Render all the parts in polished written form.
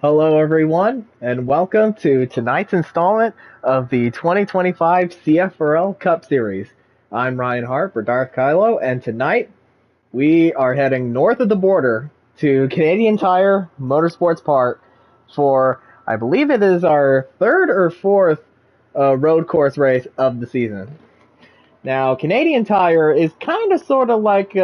Hello, everyone, and welcome to tonight's installment of the 2025 CFRL Cup Series. I'm Ryan Hart for Darth Kylo, and tonight we are heading north of the border to Canadian Tire Motorsports Park for, I believe it is our third or fourth road course race of the season. Now, Canadian Tire is kind of sort of like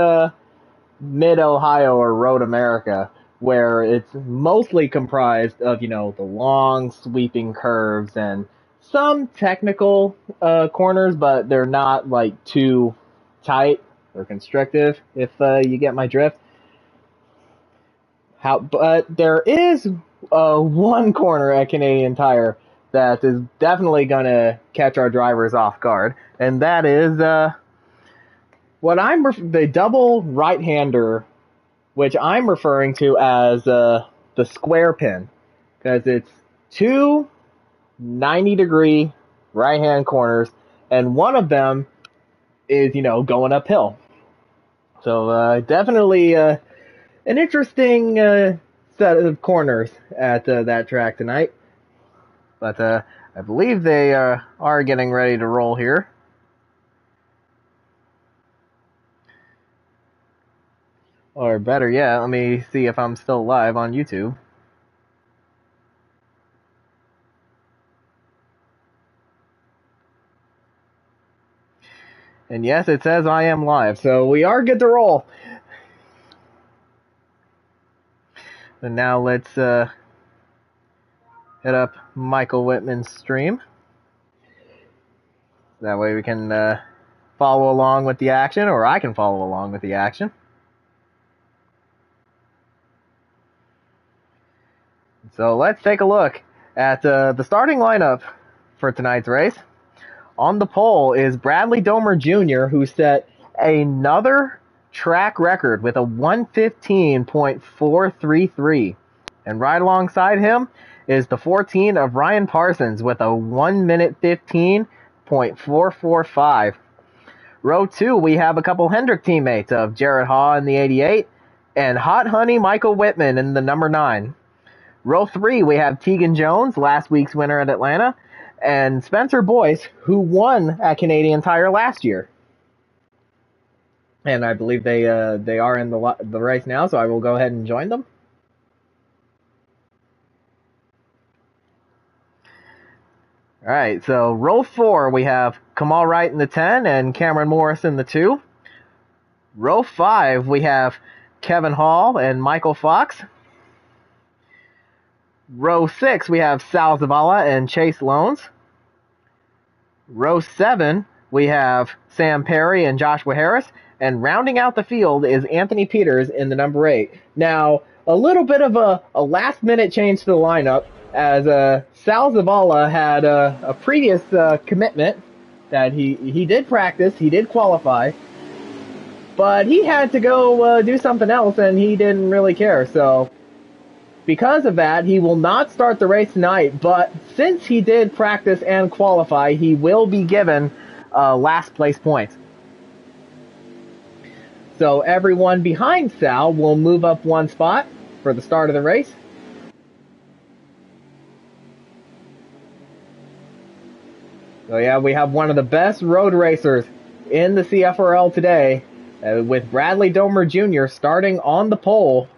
Mid-Ohio or Road America, where it's mostly comprised of, the long sweeping curves and some technical corners, but they're not like too tight or constrictive, if you get my drift. But there is one corner at Canadian Tire that is definitely going to catch our drivers off guard, and that is the double right-hander, which I'm referring to as the square pin, because it's two 90-degree right-hand corners, and one of them is, going uphill. So definitely an interesting set of corners at that track tonight. But I believe they are getting ready to roll here. Or better yet, let me see if I'm still live on YouTube. And yes, it says I am live, so we are good to roll. And now let's hit up Michael Whitman's stream. That way we can follow along with the action, or I can follow along with the action. So let's take a look at the starting lineup for tonight's race. On the pole is Bradley Domer Jr., who set another track record with a 1:15.433. And right alongside him is the 14 of Ryan Parsons with a 1:15.445. Row 2, we have a couple Hendrick teammates of Jared Haw in the 88 and Hot Honey Michael Whitman in the number 9. Row 3, we have Tegan Jones, last week's winner at Atlanta, and Spencer Boyce, who won at Canadian Tire last year. And I believe they are in the race now, so I will go ahead and join them. All right, so row 4, we have Kamal Wright in the 10 and Cameron Morris in the 2. Row 5, we have Kevin Hall and Michael Fox. Row 6, we have Sal Zavala and Chase Loans. Row 7, we have Sam Perry and Joshua Harris. And rounding out the field is Anthony Peters in the number 8. Now, a little bit of a last-minute change to the lineup, as Sal Zavala had a previous commitment that he did practice, he did qualify, but he had to go do something else, and he didn't really care, so because of that, he will not start the race tonight, but since he did practice and qualify, he will be given last place points. So everyone behind Sal will move up one spot for the start of the race. So yeah, we have one of the best road racers in the CFRL today, with Bradley Domer Jr. starting on the pole.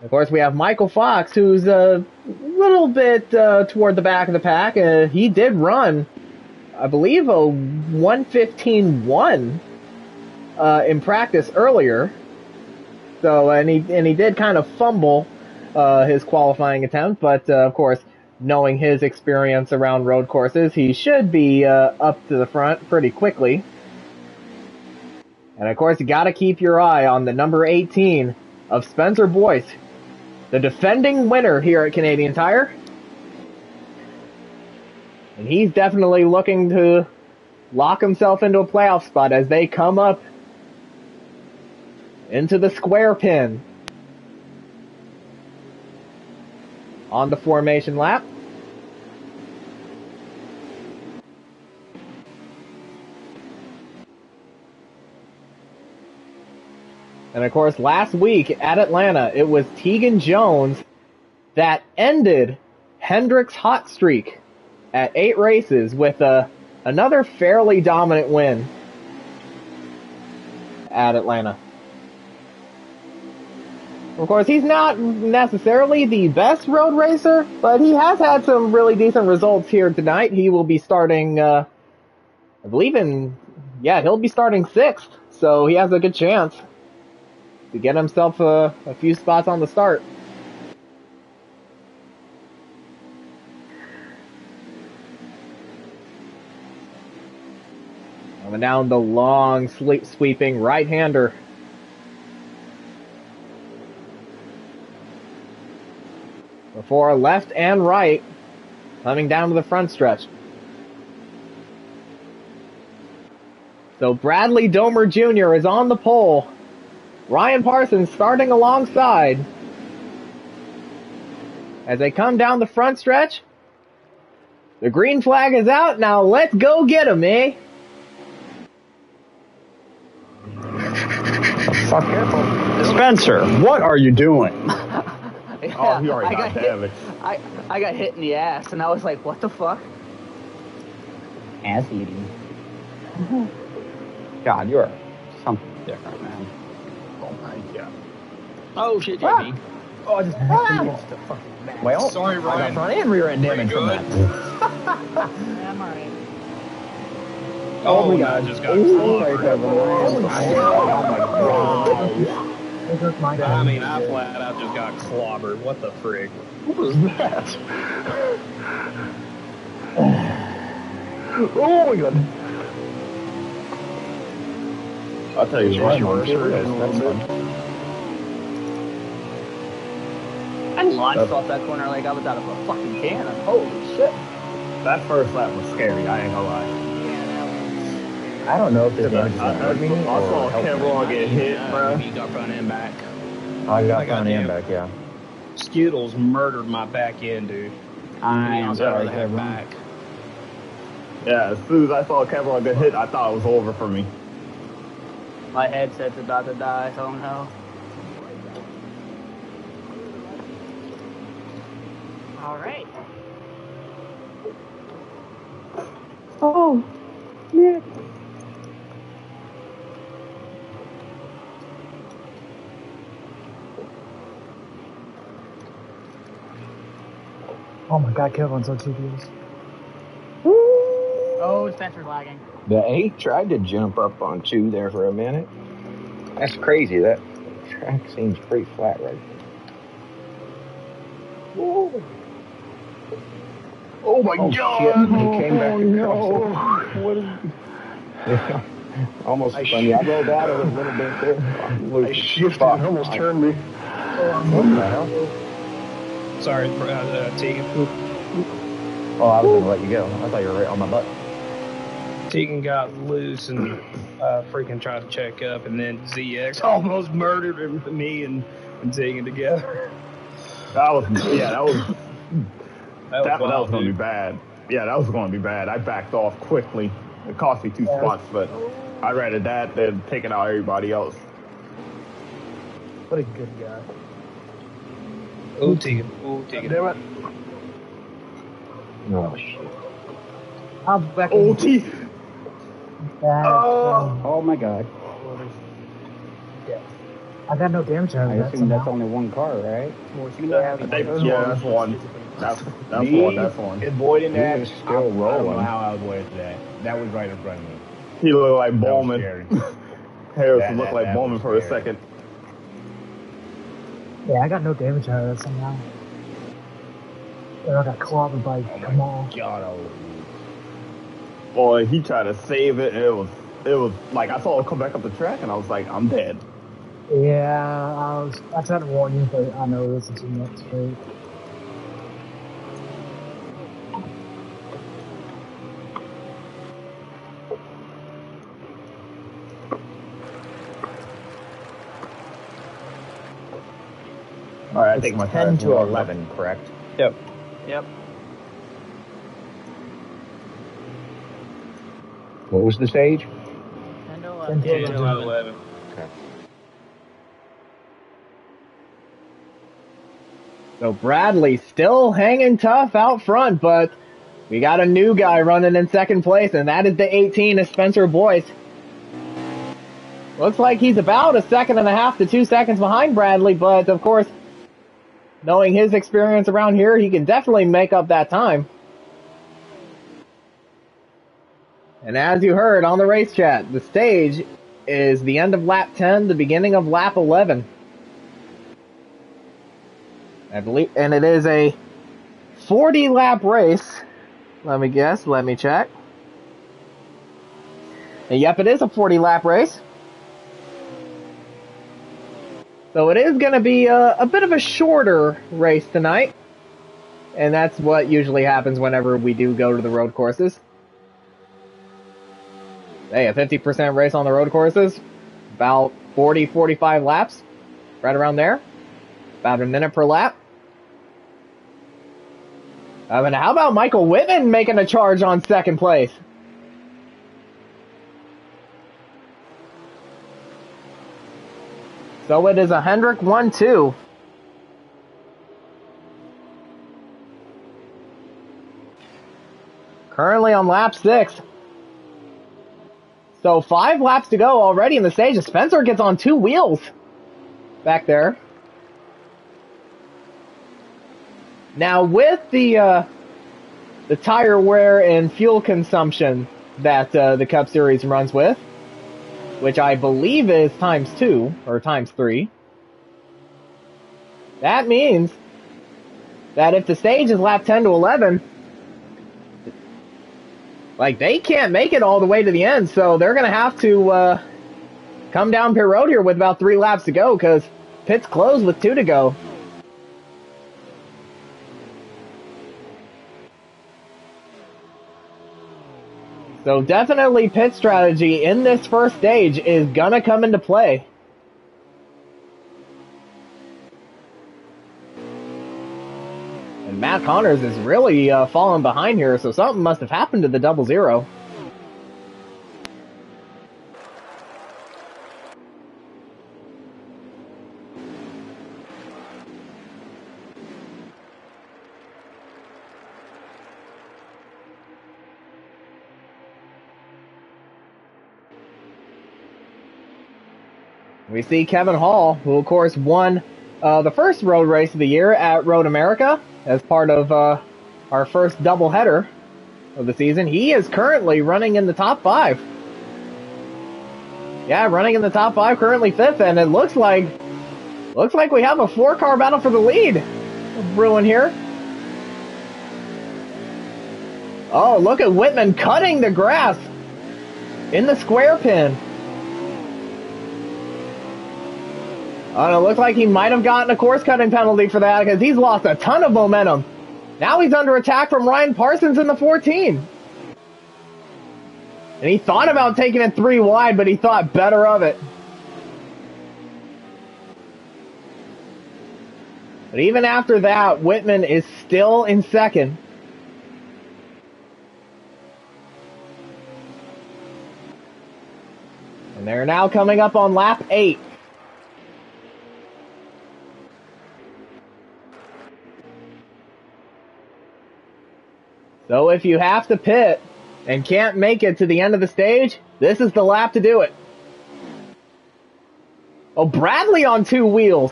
Of course, we have Michael Fox, who's a little bit toward the back of the pack. He did run, I believe, a 1:15.1 in practice earlier. So, and he did kind of fumble his qualifying attempt, but of course, knowing his experience around road courses, he should be up to the front pretty quickly. And of course, you got to keep your eye on the number 18 of Spencer Boyce, the defending winner here at Canadian Tire. And he's definitely looking to lock himself into a playoff spot as they come up into the square pin on the formation lap. And of course, last week at Atlanta, it was Tegan Jones that ended Hendrick's hot streak at 8 races with another fairly dominant win at Atlanta. Of course, he's not necessarily the best road racer, but he has had some really decent results here tonight. He will be starting, I believe he'll be starting 6th, so he has a good chance to get himself a few spots on the start. Coming down the long, sweeping right-hander. Before left and right, coming down to the front stretch. So Bradley Domer Jr. is on the pole. Ryan Parsons starting alongside. As they come down the front stretch, the green flag is out. Now let's go get him, eh? Fuck it. Spencer, what are you doing? Yeah, oh, you already got damage. I got hit in the ass, and I was like, what the fuck? Ass eating. God, you're something different, man. Oh my god. Oh shit, JB. Oh, I just against the fucking mat. Well, sorry, Ryan. I got front and rear end damage from that. Yeah, I'm alright. Oh my god, I just got clobbered. Oh my god. I mean, I flat out just got clobbered. What the frig? What was that? Oh my god. I'll tell you what, that's fun. I launched off that corner like I was out of a fucking cannon. Holy shit. That first lap was scary, I ain't gonna lie. Yeah, that was... I don't know if this damage is I saw Kevlar get hit, bro. He got front end back. I got front end back, yeah. Skittles murdered my back end, dude. I am sorry, Kevlar. Back. Yeah, as soon as I saw Kevlar get hit, I thought it was over for me. My headset's about to die, somehow. Alright. Oh, Nick. Oh my god, Kevin's on TPS. Oh, Spencer's lagging. The 8 tried to jump up on 2 there for a minute. That's crazy. That track seems pretty flat right there. Whoa. Oh my god! Shit. He came back across What is... Yeah. Almost funny. I rolled out of it a little bit there. I shifted and almost turned me. What the hell? Sorry, Tegan. Oh, I was going to let you go. I thought you were right on my butt. Tegan got loose and freaking tried to check up, and then ZX almost murdered me and Tegan together. That was That was going to be bad. Yeah, that was going to be bad. I backed off quickly. It cost me 2 spots, but I rather that than taking out everybody else. What a good guy. Oh, Tegan. Oh, Tegan. Damn it. Oh, shit. I'm back Oh, in T. Oh my god. I got no damage out I of that. assume that's only one car, right? Yeah, that's one. That's one. That's one. Avoiding that. He was still rolling. I don't know how I avoided that. That was right in front of me. He looked like Bowman. That Harrison looked like that Bowman was for a scary. second. Yeah, I got no damage out of that somehow. And I got clobbered by Kamal. God, oh. Boy, he tried to save it, and it was like I saw him come back up the track, and I was like, I'm dead. Yeah, I tried to warn you, but I know this is too much straight. All right, I think my 10 tires to were 11, correct? Yep. Yep. What was the stage? 10 to 11. 10 10 to 11. Okay. So Bradley still hanging tough out front, but we got a new guy running in second place, and that is the 18 of Spencer Boyce. Looks like he's about 1.5 to 2 seconds behind Bradley, but of course, knowing his experience around here, he can definitely make up that time. And as you heard on the race chat, the stage is the end of lap 10, the beginning of lap 11. I believe, and it is a 40 lap race. Let me check. And yep, it is a 40 lap race. So it is going to be a bit of a shorter race tonight. And that's what usually happens whenever we do go to the road courses. Hey, a 50% race on the road courses. About 40, 45 laps. Right around there. About a minute per lap. And how about Michael Whitman making a charge on second place? So it is a Hendrick 1-2. Currently on lap 6. So 5 laps to go already in the stage. Spencer gets on 2 wheels back there. Now with the tire wear and fuel consumption that the Cup Series runs with, which I believe is ×2 or ×3, that means that if the stage is lap 10 to 11, like, they can't make it all the way to the end, so they're going to have to come down pit road here with about 3 laps to go, because pit's closed with 2 to go. So definitely pit strategy in this first stage is gonna come into play. And Matt Connors is really falling behind here, so something must have happened to the 00. We see Kevin Hall, who of course won the first road race of the year at Road America as part of our first doubleheader of the season. He is currently running in the top 5. Yeah, running in the top 5, currently 5th, and it looks like we have a 4-car battle for the lead brewing here. Oh, look at Whitman cutting the grass in the square pin. Oh, and it looks like he might have gotten a course cutting penalty for that because he's lost a ton of momentum. Now he's under attack from Ryan Parsons in the 14. And he thought about taking it 3 wide, but he thought better of it. But even after that, Whitman is still in second. And they're now coming up on lap 8. So if you have to pit and can't make it to the end of the stage, this is the lap to do it. Oh, Bradley on 2 wheels.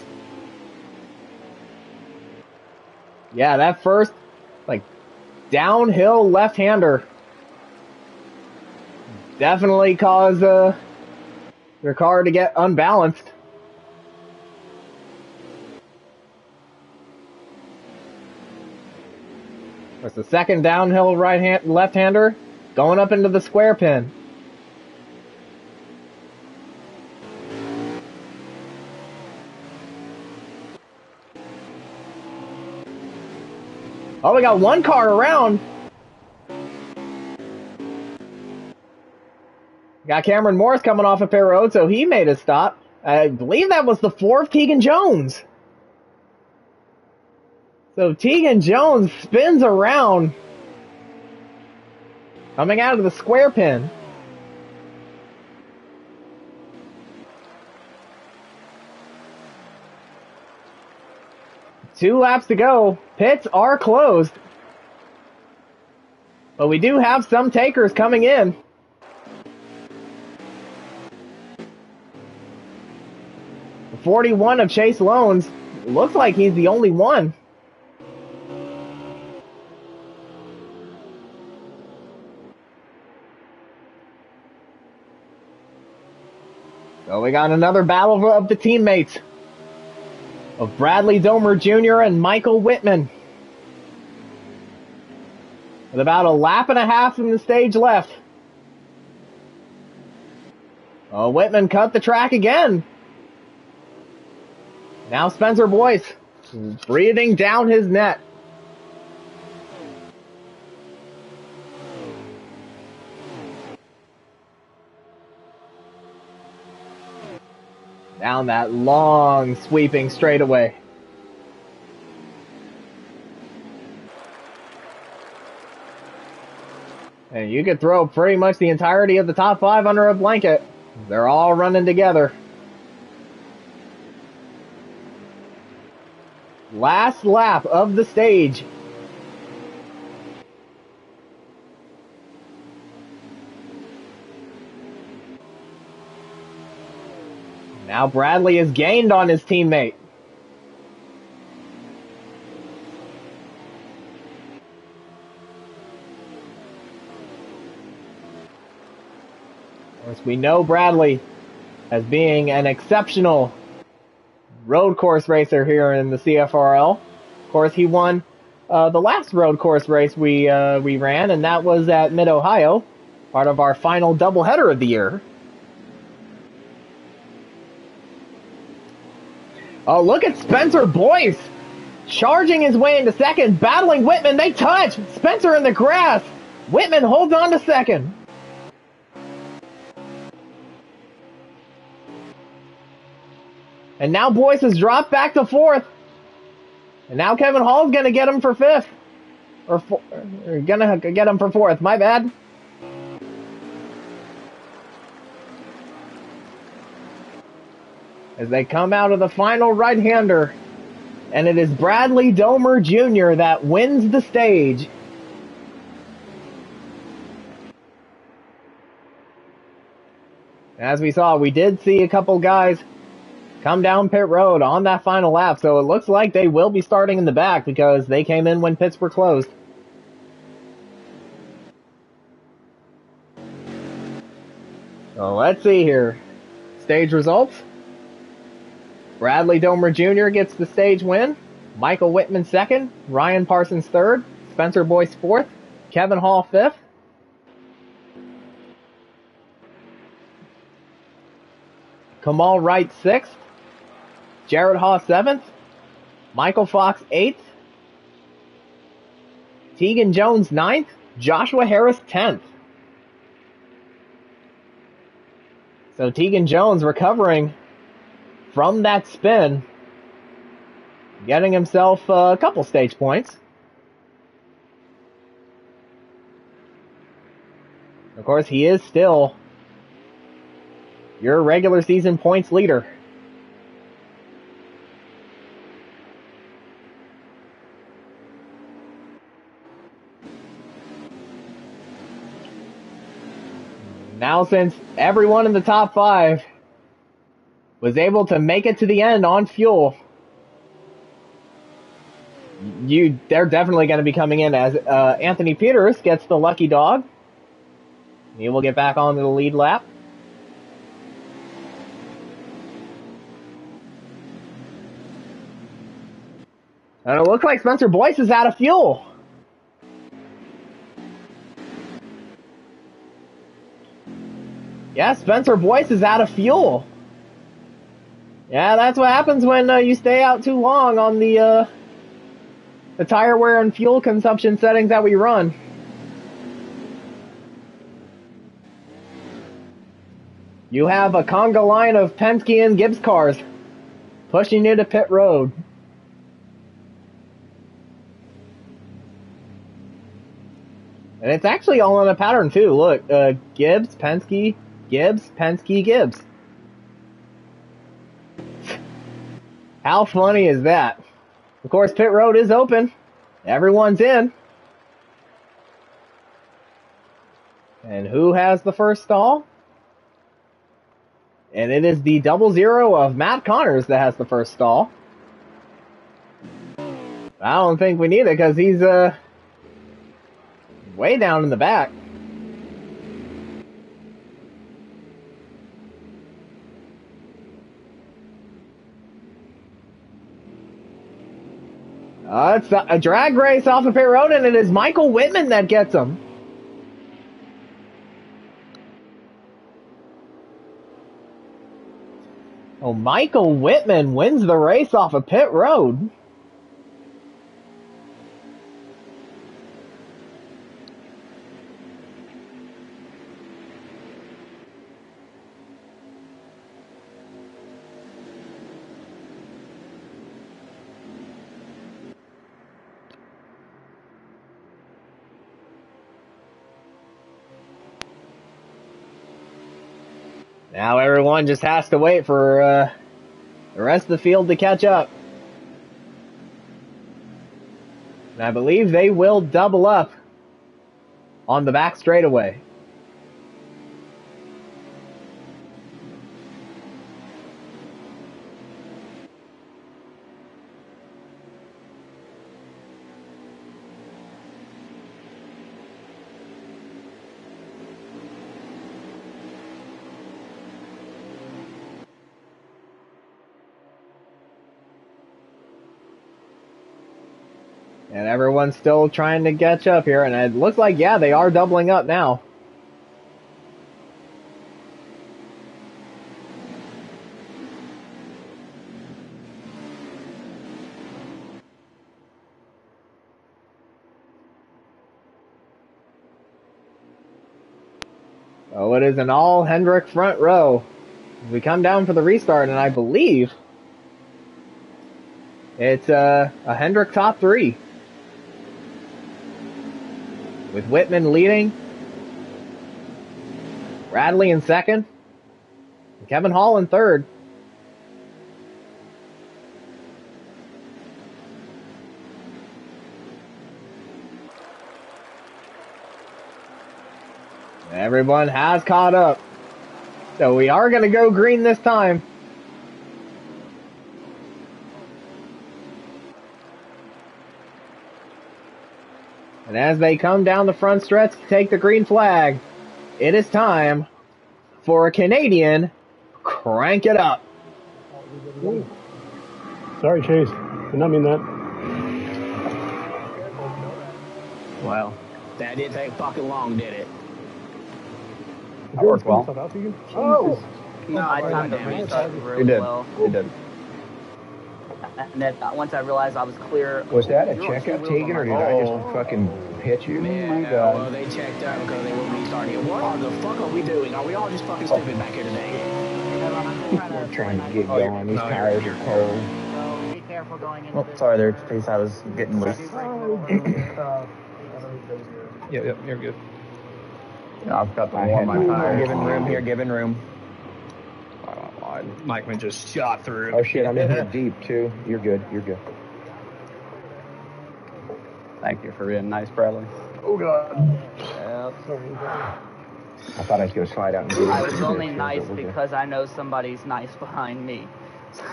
Yeah, that first, like, downhill left-hander definitely caused your car to get unbalanced. There's the second downhill left-hander going up into the square pin. Oh, we got 1 car around. Got Cameron Morris coming off of pit road, so he made a stop. I believe that was the 4 of Tegan Jones. So Tegan Jones spins around, coming out of the square pin. 2 laps to go. Pits are closed. But we do have some takers coming in. The 41 of Chase Loans. Looks like he's the only one. So we got another battle of the teammates of Bradley Domer Jr. and Michael Whitman. With about a lap and a half in the stage left. Oh, Whitman cut the track again. Now Spencer Boyce breathing down his neck. Down that long sweeping straightaway. And you could throw pretty much the entirety of the top 5 under a blanket. They're all running together. Last lap of the stage. Now Bradley has gained on his teammate. Of course, we know Bradley as being an exceptional road course racer here in the CFRL. Of course, he won the last road course race we ran, and that was at Mid-Ohio, part of our final doubleheader of the year. Oh, look at Spencer Boyce charging his way into second, battling Whitman. They touch. Spencer in the grass. Whitman holds on to second. And now Boyce has dropped back to 4th. And now Kevin Hall's going to get him for 5th. Or going to get him for 4th. My bad. As they come out of the final right-hander. And it is Bradley Domer Jr. that wins the stage. As we saw, we did see a couple guys come down pit road on that final lap, so it looks like they will be starting in the back because they came in when pits were closed. So let's see here. Stage results. Bradley Domer Jr. gets the stage win. Michael Whitman 2nd. Ryan Parsons 3rd. Spencer Boyce 4th. Kevin Hall 5th. Kamal Wright 6th. Jared Haw 7th. Michael Fox 8th. Tegan Jones 9th. Joshua Harris 10th. So Tegan Jones recovering from that spin, getting himself a couple stage points. Of course, he is still your regular season points leader. Now, since everyone in the top 5 was able to make it to the end on fuel, they're definitely going to be coming in as Anthony Peters gets the lucky dog. He will get back onto the lead lap. And it looks like Spencer Boyce is out of fuel. Yeah, Spencer Boyce is out of fuel. Yeah, that's what happens when you stay out too long on the tire wear and fuel consumption settings that we run. You have a conga line of Penske and Gibbs cars pushing you to pit road. And it's actually all on a pattern too. Look, Gibbs, Penske, Gibbs, Penske, Gibbs. How funny is that? Of course, pit road is open. Everyone's in. And who has the first stall? And it is the 00 of Matt Connors that has the first stall. I don't think we need it because he's way down in the back. It's a drag race off of pit road, and it is Michael Whitman that gets him. Oh, Michael Whitman wins the race off of pit road. Now everyone just has to wait for the rest of the field to catch up. And I believe they will double up on the back straightaway. And everyone's still trying to catch up here, and it looks like, yeah, they are doubling up now. Oh, it is an all Hendrick front row. We come down for the restart, and I believe it's a Hendrick top three. With Whitman leading, Bradley in second, and Kevin Hall in third. Everyone has caught up. So we are going to go green this time. And as they come down the front stretch to take the green flag, it is time for a Canadian crank it up. Sorry, Chase. Did not mean that. Well, that didn't take fucking long, did it? That worked well. Oh! No, I timed the restart really You did. well. You did. And then once I realized I was clear. Was that a you were on checkout, two wheels, Tegan, or I'm did like, I oh. just fucking hit you? Man, Oh my god. well, they checked out because they wouldn't restart it. What the fuck are we doing? Are we all just fucking stupid back here today? We're trying to get going. These tires are cold. So be careful going into this. Sorry there, Chase. I was getting loose. Yep, you're good. Yeah, I've got to warm my tires. Giving room here, giving room. Mike man just shot through. Oh shit, I'm in here deep too. You're good. You're good. Thank you for being nice, Bradley. Oh, God. I thought I was going to slide out and get I was only nice because I know somebody's nice behind me.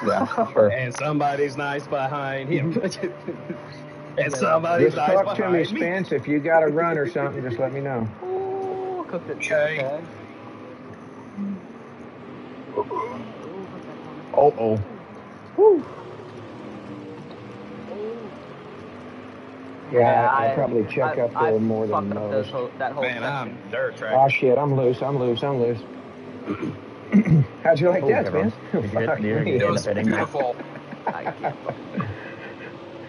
Yeah, sure. And somebody's nice behind him. And somebody's Just nice talk to me, behind me. Spence. If you got a run or something, just let me know. Ooh, cooked it. Okay. Oh. Yeah, I'll probably check up there more than most. That whole Man, section. I'm dirt track. Oh shit, I'm loose. How'd you like that, Spence? It was your fault.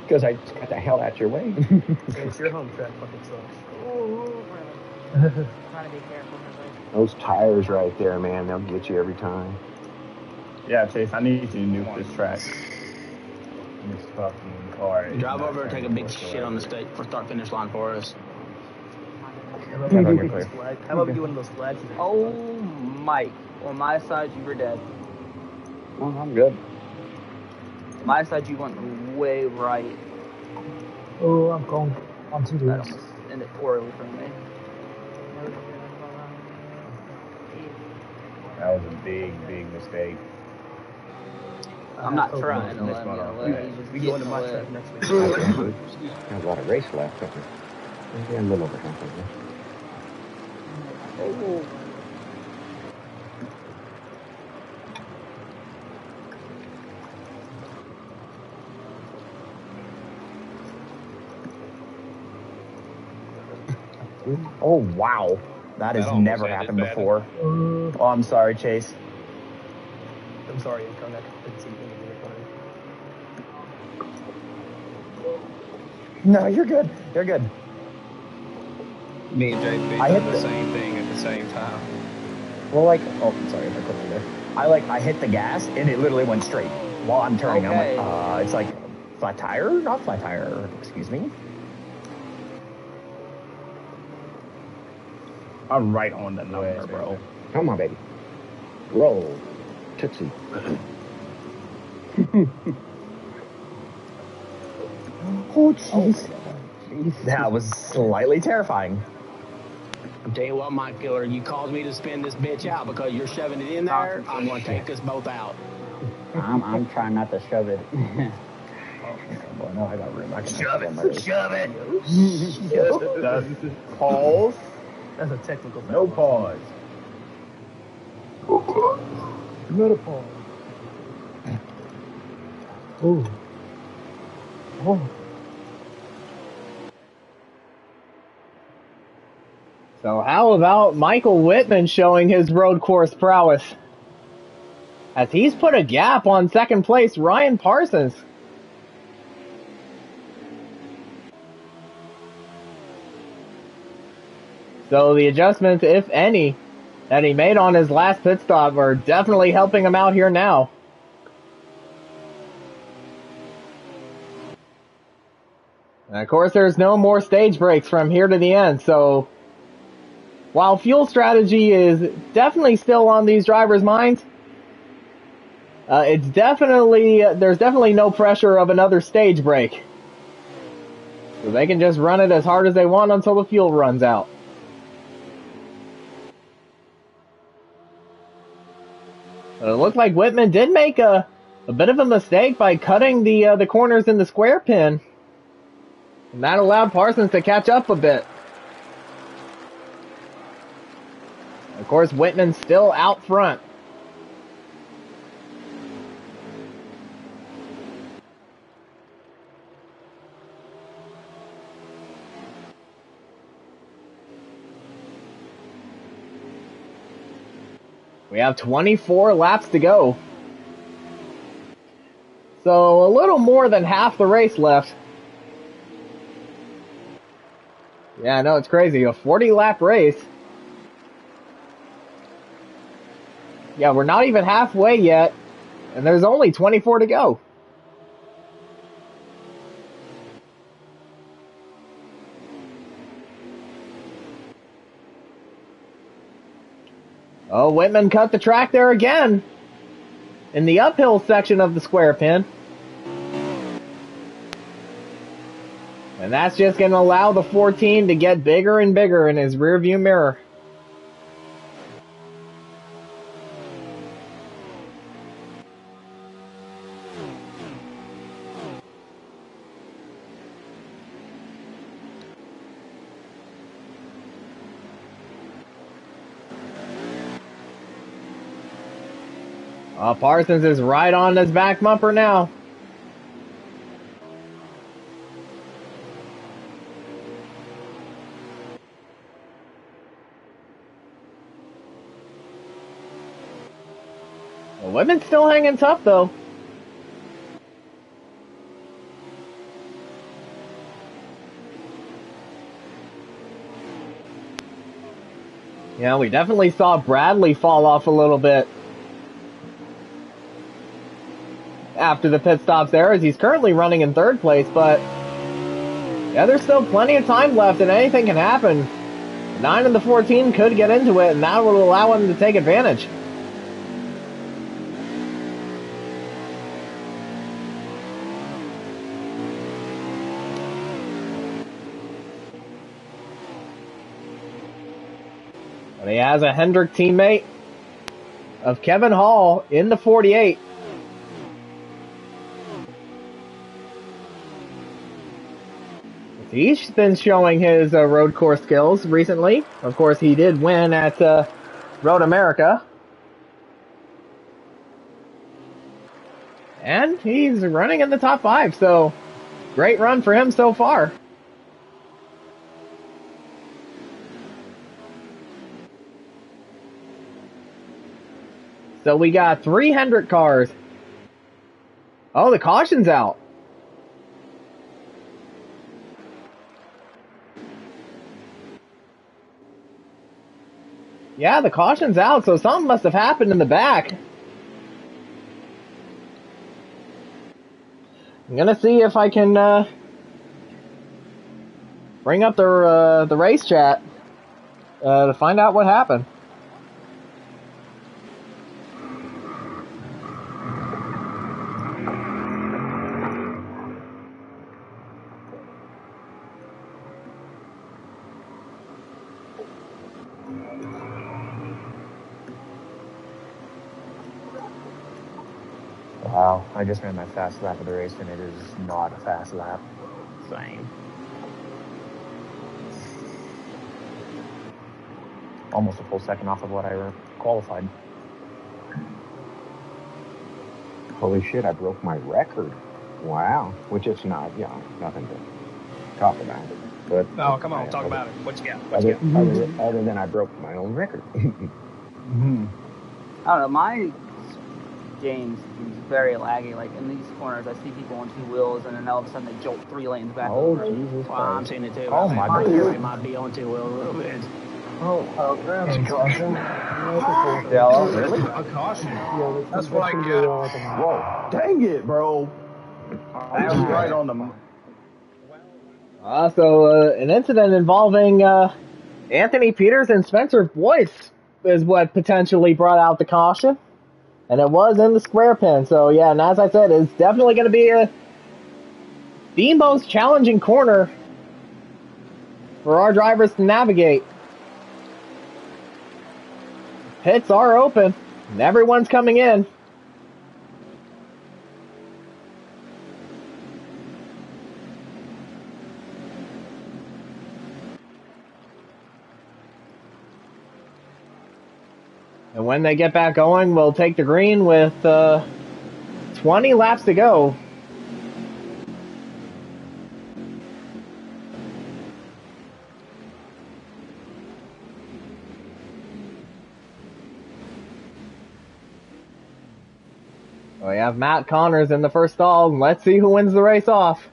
Because I just got the hell out your way. It's your home track fucking sucks. Trying to be careful. Those tires right there, man, they'll get you every time. Yeah, Chase, I need you to nuke this track. This fucking car. Drive over and take a big shit on the start finish line for us. How about we do one of those flags? Oh, Mike. On my side, you were dead. Well, I'm good. My side, you went way right. Oh, I'm going on too That loose. almost ended poorly for me. No shit, that's all right. That was a big, big mistake. I'm not Okay. trying to This let him one get off away. that. He's just We getting going to my away. track next week. Got a lot of race left. Okay. Yeah, a little over half of this. Oh. Oh, wow. That has almost never ended happened badly. before. Oh, I'm sorry, Chase. I'm sorry, Cone. I couldn't see anything in front of you. No, you're good. You're good. Me and JP I done hit the the- same thing at the same time. Well, like, oh, I'm sorry if I clicked you there. I hit the gas and it literally went straight while I'm turning. Okay. I'm like, it's like flat tire, not flat tire. Excuse me. I'm right on the number, bro. Come on, baby. Roll. Tootsie. Oh, jeez. That was slightly terrifying. I'm telling you what, Mike Killer, you caused me to spin this bitch out because you're shoving it in there. I'm going to take us both out. I'm trying not to shove it. Well, no, I got room. I can Shove it. Shove it. Just pause. That's a technical No foul. pause. Beautiful. Oh. Oh. So how about Michael Whitman showing his road course prowess? As he's put a gap on second place Ryan Parsons. So the adjustments, if any, that he made on his last pit stop are definitely helping him out here now. And of course, there's no more stage breaks from here to the end, so while fuel strategy is definitely still on these drivers' minds, there's definitely no pressure of another stage break. So they can just run it as hard as they want until the fuel runs out. It looked like Whitman did make a bit of a mistake by cutting the corners in the square pin. And that allowed Parsons to catch up a bit. Of course, Whitman's still out front. We have 24 laps to go. So a little more than half the race left. Yeah, I know, it's crazy. A 40-lap race. Yeah, we're not even halfway yet, and there's only 24 to go. Oh, Whitman cut the track there again in the uphill section of the square pin. And that's just going to allow the 14 to get bigger and bigger in his rearview mirror. Parsons is right on his back bumper now. Well, Whitman's still hanging tough, though. Yeah, we definitely saw Bradley fall off a little bit after the pit stops there, as he's currently running in third place, but yeah, there's still plenty of time left and anything can happen. 9 and the 14 could get into it, and that will allow him to take advantage. He has a Hendrick teammate of Kevin Hall in the 48. He's been showing his road course skills recently. Of course, he did win at Road America. And he's running in the top 5, so great run for him so far. So we got 3 Hendrick cars. Oh, the caution's out. Yeah, the caution's out, so something must have happened in the back. I'm gonna see if I can bring up the race chat to find out what happened. Wow, I just ran my fast lap of the race, and it is not a fast lap. Same. Almost a full second off of what I qualified. Holy shit, I broke my record. Wow. Which it's not, nothing to talk about. But Oh, come on, talk about it. What you got? What you got? other than I broke my own record. I don't know. My James is very laggy. Like in these corners, I see people on 2 wheels, and then all of a sudden they jolt 3 lanes back. Oh, Jesus Well, I'm Christ. seeing it too. Oh, I my think God. it might be on 2 wheels a little bit. And caution. Yeah, really? A caution. Yeah, That's what I got. Whoa, dang it, bro. I was right on the... So an incident involving Anthony Peters and Spencer Boyce is what potentially brought out the caution. And it was in the square pin. So, yeah, and as I said, it's definitely going to be the most challenging corner for our drivers to navigate. Pits are open, and everyone's coming in. And when they get back going, we'll take the green with 20 laps to go. We have Matt Connors in the first stall. Let's see who wins the race off.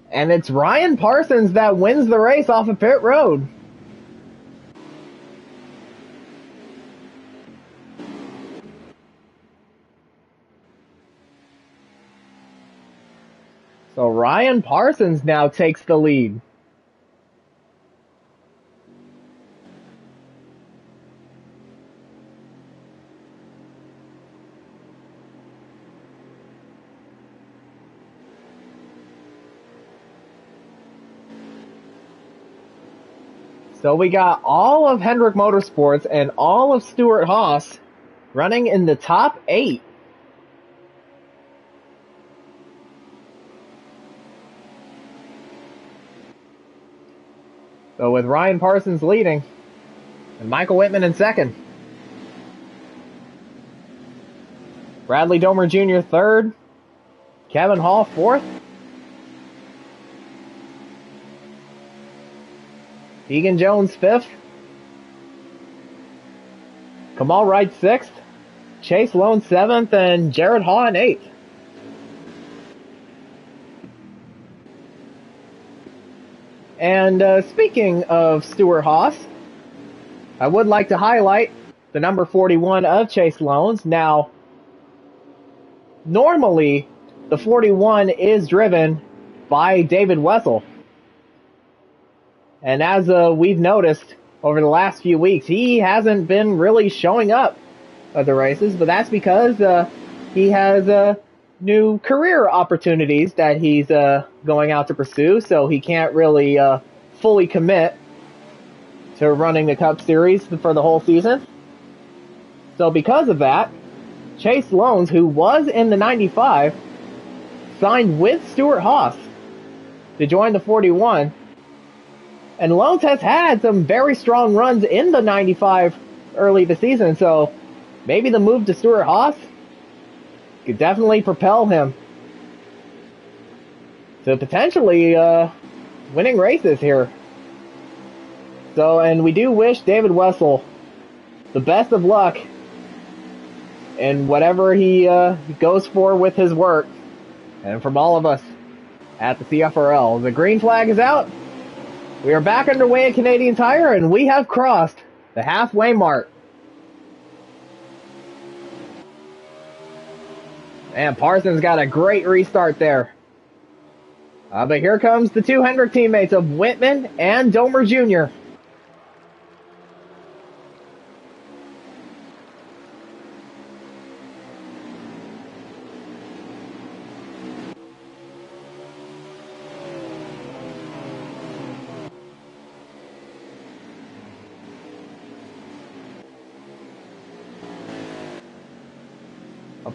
And it's Ryan Parsons that wins the race off of pit road. So Ryan Parsons now takes the lead. So we got all of Hendrick Motorsports and all of Stuart Haas running in the top 8. So with Ryan Parsons leading and Michael Whitman in second. Bradley Domer Jr. third. Kevin Hall fourth. Egan Jones fifth. Kamal Wright sixth. Chase Lone seventh, and Jared Haw in eighth. And speaking of Stuart Haas, I would like to highlight the number 41 of Chase Loans. Now, normally the 41 is driven by David Wessel. And as we've noticed over the last few weeks, he hasn't been really showing up at the races, but that's because he has new career opportunities that he's going out to pursue, so he can't really fully commit to running the Cup Series for the whole season. So because of that, Chase Loans, who was in the 95, signed with Stewart-Haas to join the 41. And Loans has had some very strong runs in the 95 early this season, so maybe the move to Stewart-Haas could definitely propel him to potentially winning races here. So, and we do wish David Wessel the best of luck in whatever he goes for with his work. And from all of us at the CFRL, the green flag is out. We are back underway at Canadian Tire, and we have crossed the halfway mark. And Parsons got a great restart there. But here comes the two Hendrick teammates of Whitman and Domer Jr.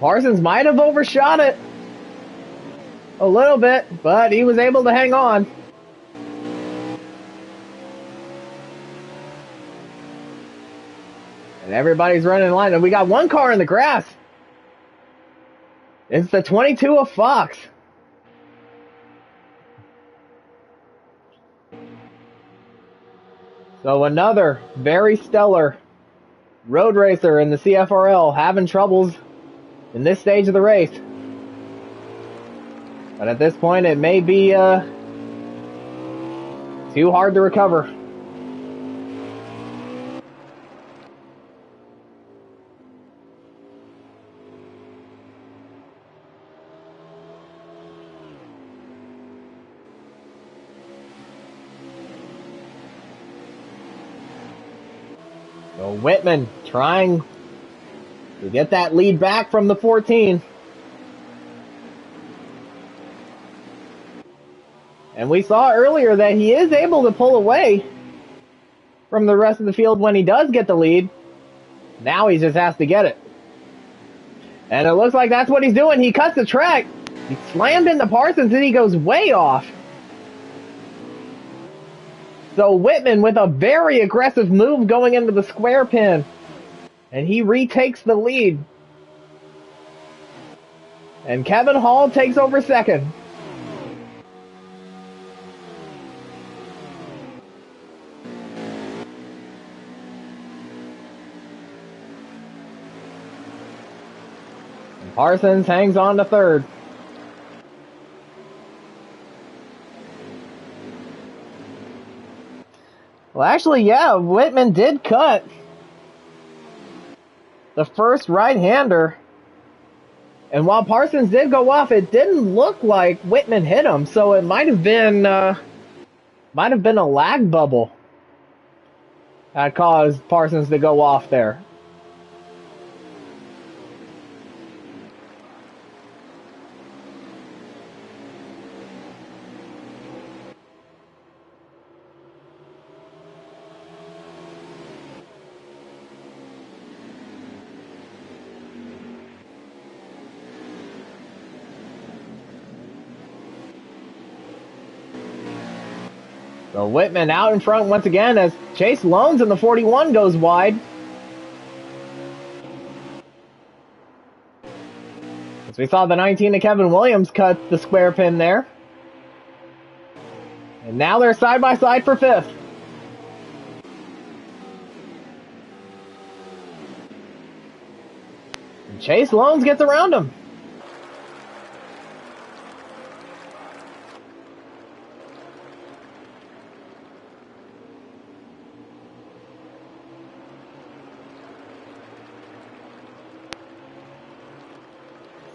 Parsons might have overshot it a little bit, but he was able to hang on. And everybody's running in line. And we got one car in the grass. It's the 22 of Fox. So another very stellar road racer in the CFRL having troubles in this stage of the race. But at this point, it may be too hard to recover. So Whitman trying to get that lead back from the 14. And we saw earlier that he is able to pull away from the rest of the field when he does get the lead. Now he just has to get it. And it looks like that's what he's doing. He cuts the track. He slammed into Parsons and he goes way off. So Whitman with a very aggressive move going into the square pin. And he retakes the lead. And Kevin Hall takes over second. And Parsons hangs on to third. Well, actually, yeah, Whitman did cut the first right-hander. And while Parsons did go off, it didn't look like Whitman hit him, so it might have been a lag bubble that caused Parsons to go off there. So Whitman out in front once again as Chase Loans in the 41 goes wide. As we saw the 19 of Kevin Williams cut the square pin there. And now they're side by side for fifth. And Chase Loans gets around him.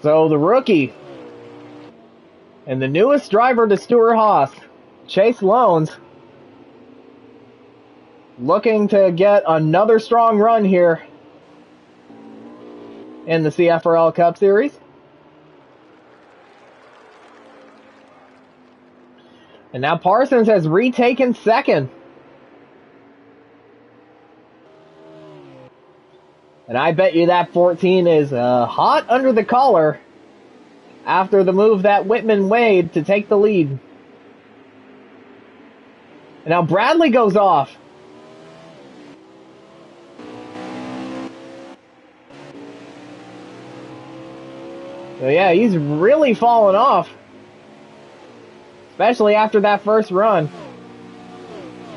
So the rookie and the newest driver to Stewart-Haas, Chase Loans, looking to get another strong run here in the CFRL Cup Series. And now Parsons has retaken second. And I bet you that 14 is hot under the collar after the move that Whitman made to take the lead. And now Bradley goes off. So yeah, he's really fallen off. Especially after that first run,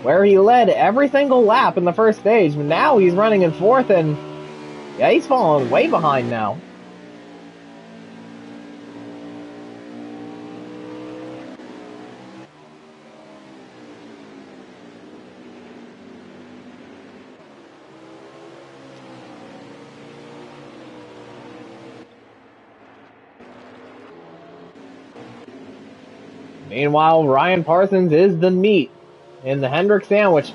where he led every single lap in the first stage. But now he's running in fourth, and yeah, he's falling way behind now. Meanwhile, Ryan Parsons is the meat in the Hendrick sandwich.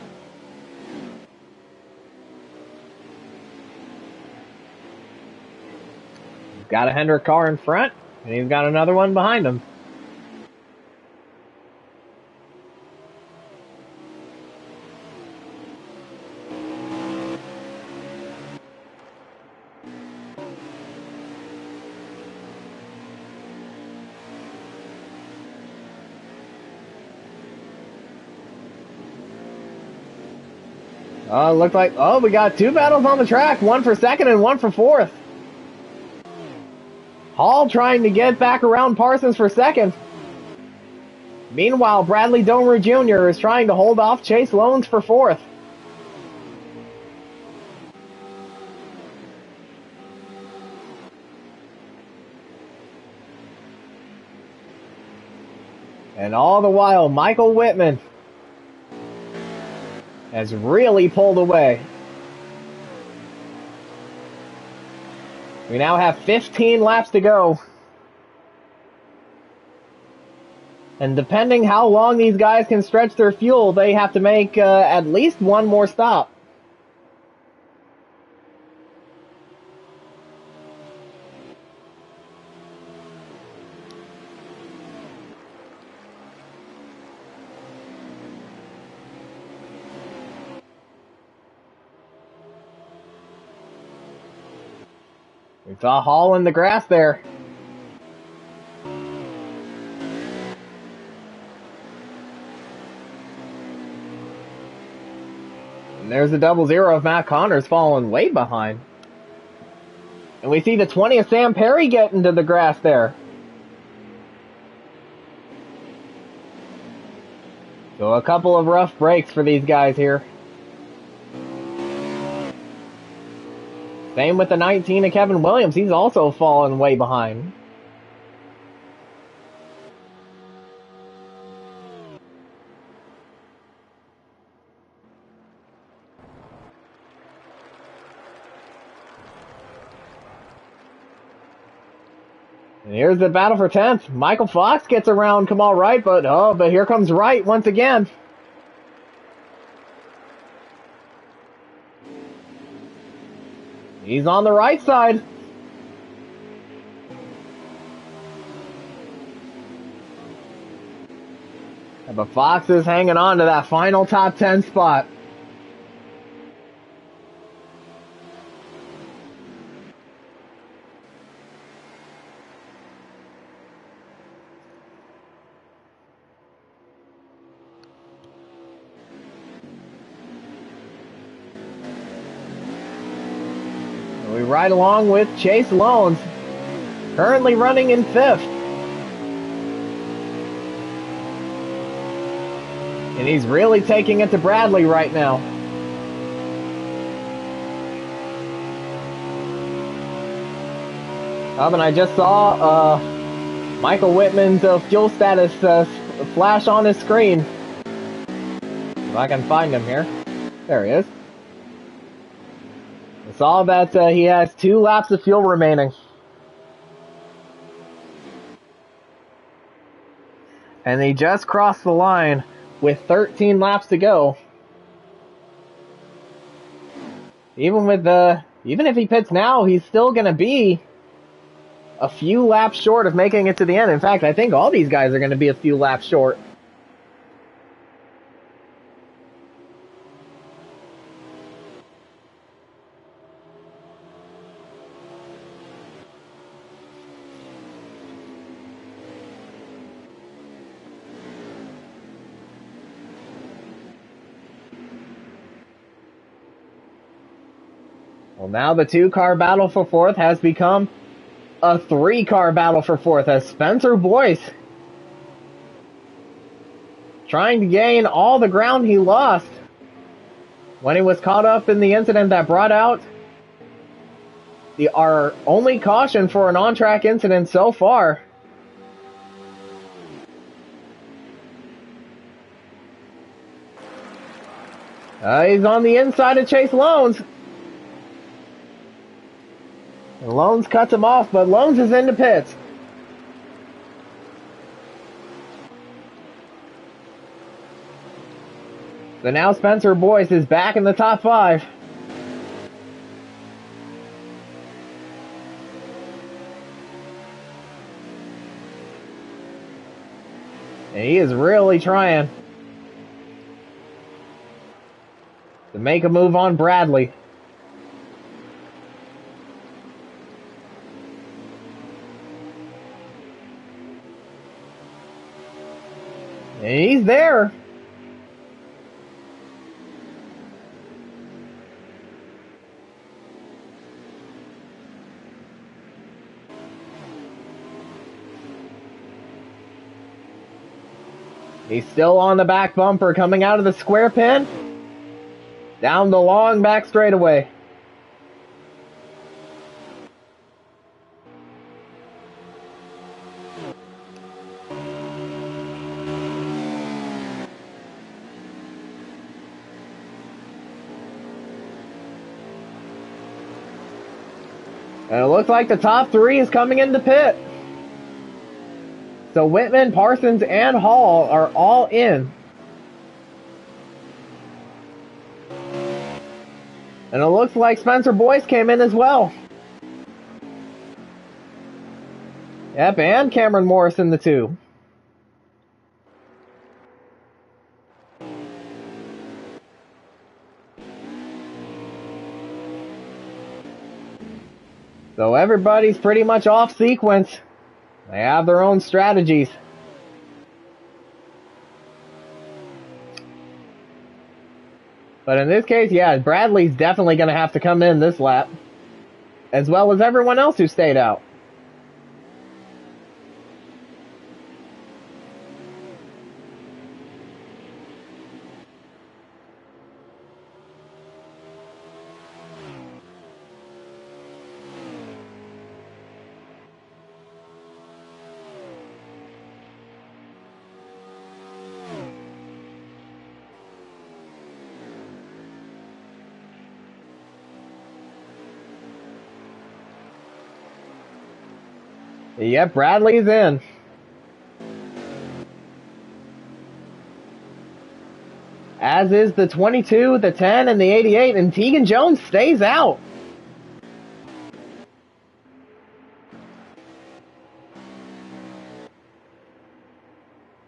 He's got a Hendrick car in front, and he's got another one behind him. Looks like, we got two battles on the track, one for second and one for fourth. Hall trying to get back around Parsons for second. Meanwhile, Bradley Domer Jr. is trying to hold off Chase Loans for fourth. And all the while, Michael Whitman has really pulled away. We now have 15 laps to go. And depending how long these guys can stretch their fuel, they have to make at least one more stop. We saw Hall in the grass there. And there's the 00 of Matt Connors falling way behind. And we see the 20 of Sam Perry get into the grass there. So a couple of rough breaks for these guys here. Same with the 19 of Kevin Williams. He's also fallen way behind. And here's the battle for 10th. Michael Fox gets around Kamal Wright, but here comes Wright once again. He's on the right side. But Fox is hanging on to that final top 10 spot. We ride along with Chase Loans, currently running in 5th. And he's really taking it to Bradley right now. And I just saw Michael Whitman's fuel status flash on his screen. If I can find him here. There he is. I saw that he has 2 laps of fuel remaining. And he just crossed the line with 13 laps to go. Even if he pits now, he's still going to be a few laps short of making it to the end. In fact, I think all these guys are going to be a few laps short. Well, now the 2-car battle for fourth has become a 3-car battle for fourth as Spencer Boyce trying to gain all the ground he lost when he was caught up in the incident that brought out our only caution for an on-track incident so far. He's on the inside of Chase Loans. And Loans cuts him off, but Loans is into pits. So now Spencer Boyce is back in the top 5. And he is really trying to make a move on Bradley. And he's there. He's still on the back bumper coming out of the square pin. Down the long back straightaway. And it looks like the top 3 is coming into pit. So Whitman, Parsons, and Hall are all in. And it looks like Spencer Boyce came in as well. Yep, and Cameron Morrison, the 2. So everybody's pretty much off sequence. They have their own strategies. But in this case, yeah, Bradley's definitely going to have to come in this lap, as well as everyone else who stayed out. Yep, Bradley's in. As is the 22, the 10, and the 88, and Tegan Jones stays out.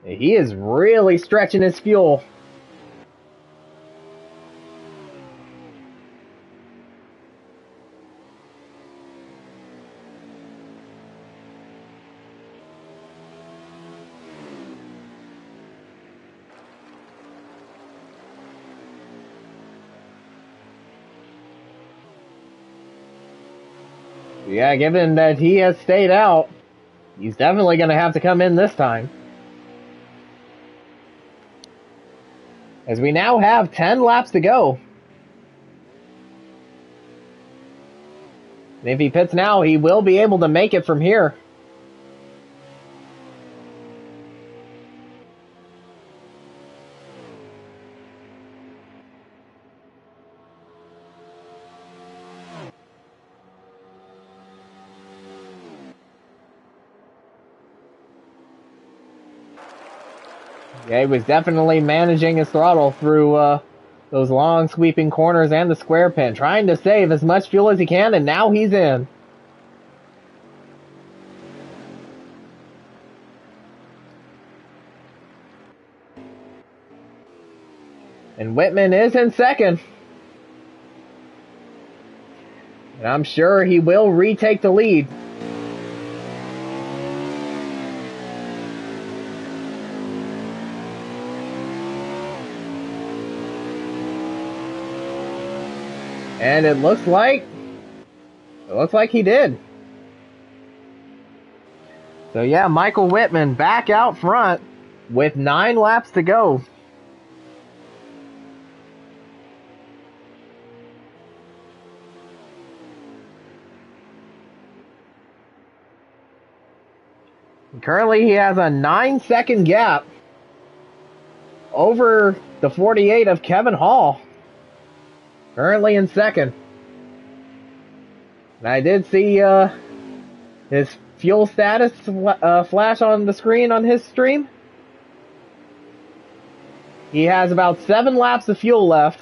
He is really stretching his fuel. Yeah, given that he has stayed out, he's definitely going to have to come in this time. As we now have 10 laps to go. And if he pits now, he will be able to make it from here. Yeah, he was definitely managing his throttle through those long sweeping corners and the square pin, trying to save as much fuel as he can, and now he's in. And Whitman is in second. And I'm sure he will retake the lead. And it looks like It looks like he did. So yeah, Michael Whitman back out front with 9 laps to go. Currently, he has a 9-second gap over the 48 of Kevin Hall. Currently in second. And I did see his fuel status flash on the screen on his stream. He has about 7 laps of fuel left,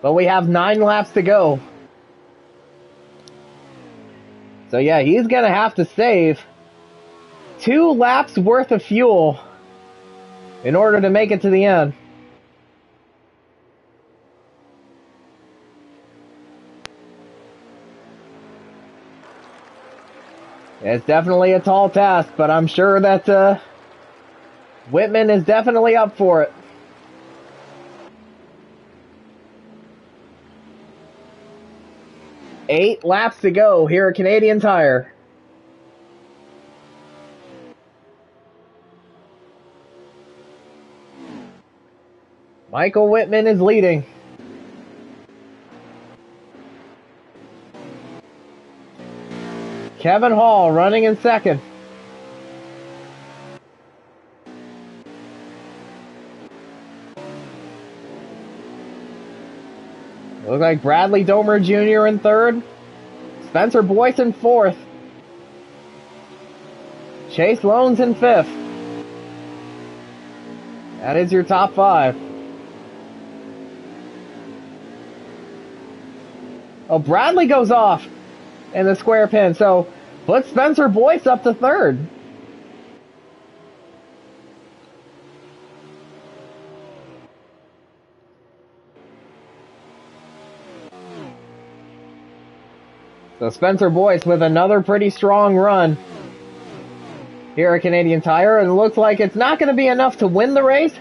but we have 9 laps to go. So yeah, he's going to have to save 2 laps worth of fuel in order to make it to the end. It's definitely a tall task, but I'm sure that Whitman is definitely up for it. Eight laps to go here at Canadian Tire. Michael Whitman is leading. Kevin Hall running in second. Looks like Bradley Domer Jr. in third. Spencer Boyce in fourth. Chase Loans in fifth. That is your top 5. Oh, Bradley goes off in the square pin, so put Spencer Boyce up to third. So Spencer Boyce with another pretty strong run here at Canadian Tire, and it looks like it's not going to be enough to win the race.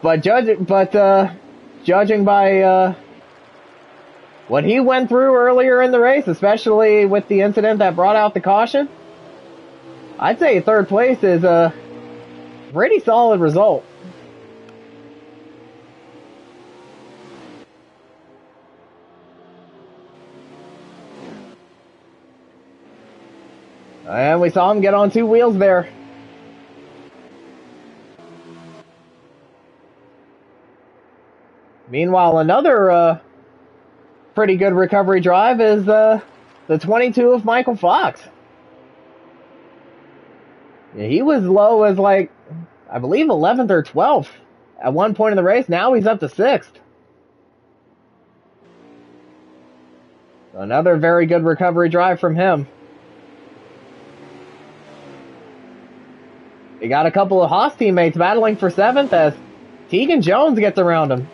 But judging by what he went through earlier in the race, especially with the incident that brought out the caution, I'd say third place is a pretty solid result. And we saw him get on 2 wheels there. Meanwhile, another pretty good recovery drive is the 22 of Michael Fox. Yeah, he was low as like, I believe 11th or 12th at one point in the race. Now he's up to 6th. Another very good recovery drive from him. He got a couple of Haas teammates battling for 7th as Tegan Jones gets around him.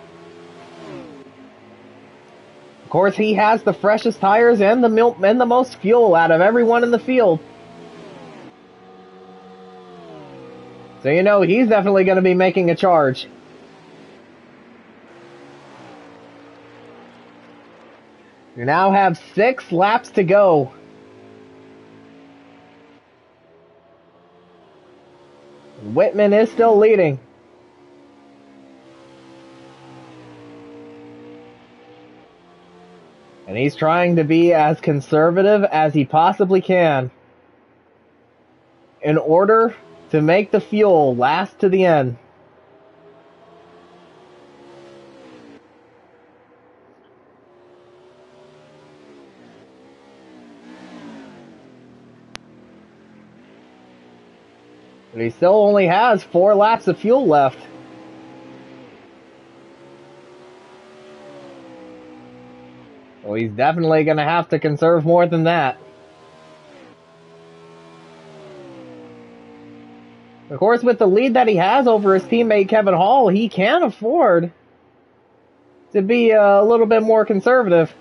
Of course, he has the freshest tires and the most fuel out of everyone in the field. So you know he's definitely going to be making a charge. You now have 6 laps to go. Whitman is still leading. And he's trying to be as conservative as he possibly can in order to make the fuel last to the end. But he still only has 4 laps of fuel left. Well, he's definitely going to have to conserve more than that. Of course, with the lead that he has over his teammate Kevin Hall, he can afford to be a little bit more conservative.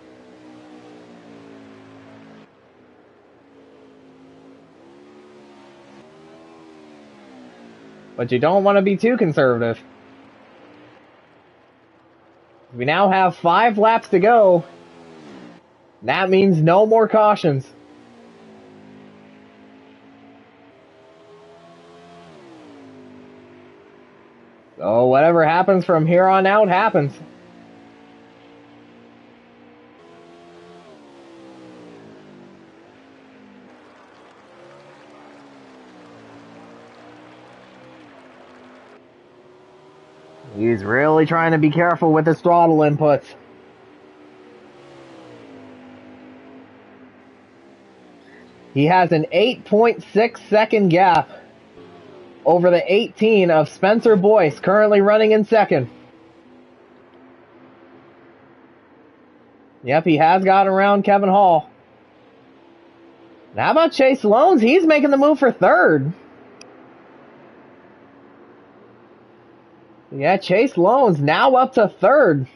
But you don't want to be too conservative. We now have 5 laps to go. That means no more cautions. So whatever happens from here on out happens. He's really trying to be careful with his throttle inputs. He has an 8.6 second gap over the 18 of Spencer Boyce, currently running in second. Yep, he has got around Kevin Hall. Now how about Chase Loans? He's making the move for third. Yeah, Chase Loans now up to third.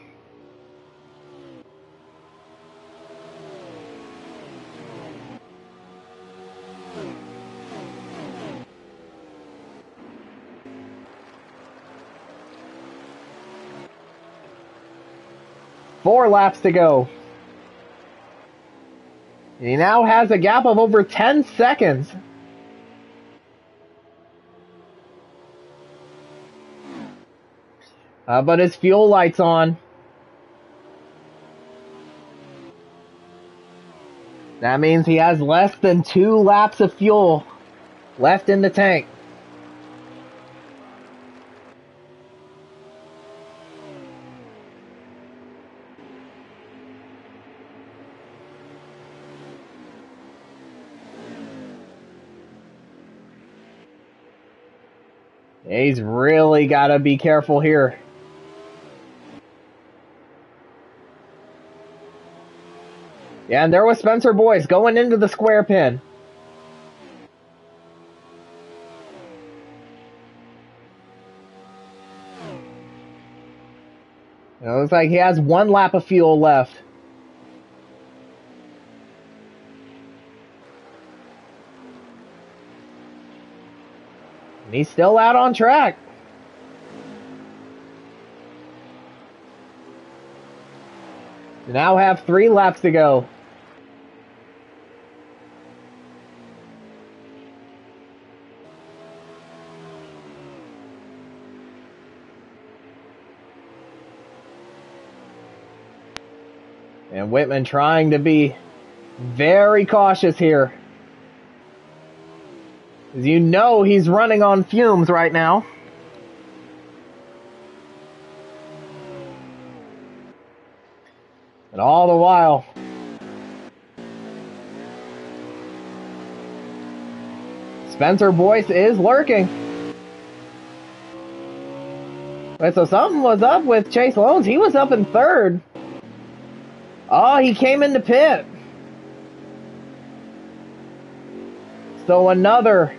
Four laps to go. He now has a gap of over 10 seconds. But his fuel light's on. That means he has less than 2 laps of fuel left in the tank. He's really got to be careful here. Yeah, and there was Spencer Boyce going into the square pin. It looks like he has 1 lap of fuel left. And he's still out on track. We now have 3 laps to go. And Whitman trying to be very cautious here. As you know, he's running on fumes right now. And all the while, Spencer Boyce is lurking. Wait, so something was up with Chase Loans. He was up in third. Oh, he came into pit. So another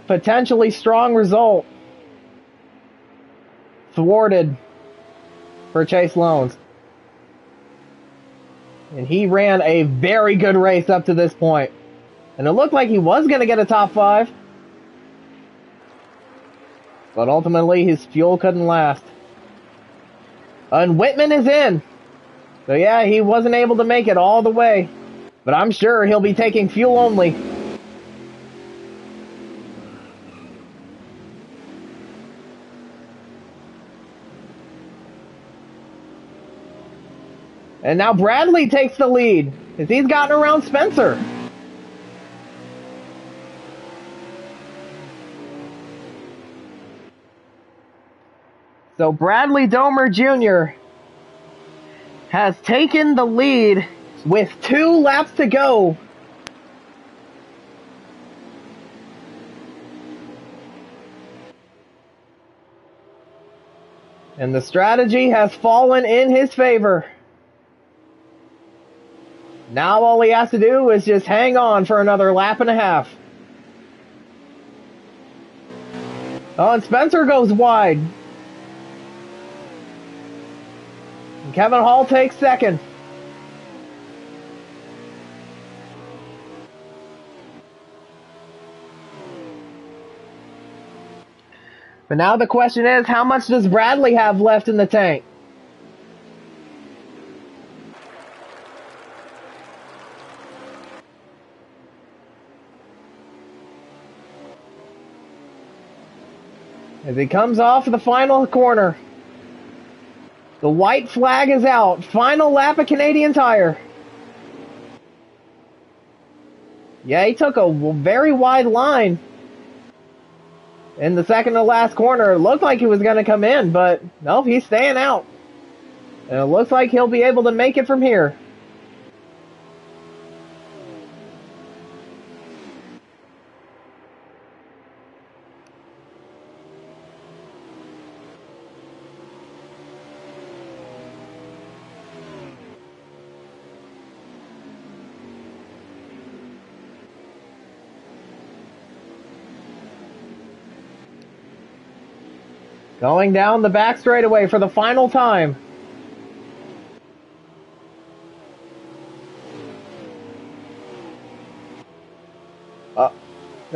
potentially strong result thwarted for Chase Loans. And he ran a very good race up to this point. And it looked like he was going to get a top 5. But ultimately, his fuel couldn't last. And Whitman is in. So yeah, he wasn't able to make it all the way. But I'm sure he'll be taking fuel only. And now Bradley takes the lead, as he's gotten around Spencer. So Bradley Domer Jr. has taken the lead with 2 laps to go. And the strategy has fallen in his favor. Now all he has to do is just hang on for another lap and a half. Oh, and Spencer goes wide. And Kevin Hall takes second. But now the question is, how much does Bradley have left in the tank? as he comes off the final corner. The white flag is out. Final lap of Canadian Tire. Yeah, he took a very wide line in the second to last corner. It looked like he was going to come in, but no, he's staying out. And it looks like he'll be able to make it from here. Going down the back straightaway for the final time.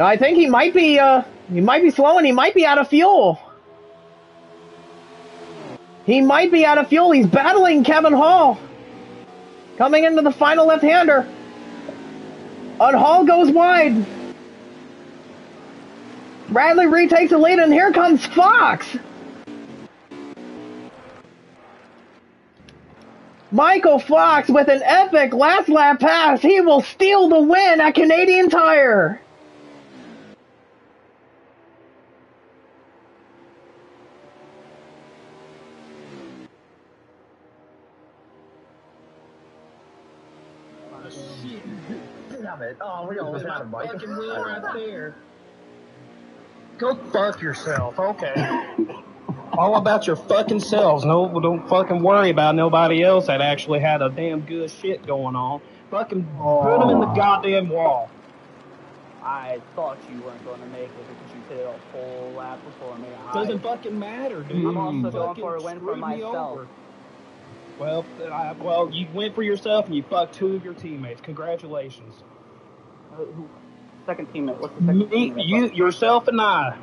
I think he might be slow and he might be out of fuel. He might be out of fuel. He's battling Kevin Hall. Coming into the final left-hander. And Hall goes wide. Bradley retakes the lead, and here comes Fox. Michael Fox with an epic last lap pass. He will steal the win at Canadian Tire. Damn it. Oh, we almost had a bike. Fucking wheel right there. Go fuck yourself. Okay. All about your fucking selves. No, don't fucking worry about nobody else that actually had a damn good shit going on. Fucking put them in the goddamn wall. I thought you weren't going to make it because you hit a whole lap before me. Doesn't fucking matter, dude. I'm also You going fucking for a win for screwed me myself. over. Well, you went for yourself and you fucked two of your teammates. Congratulations. Second teammate. What's the second Me, teammate? you, yourself, and I.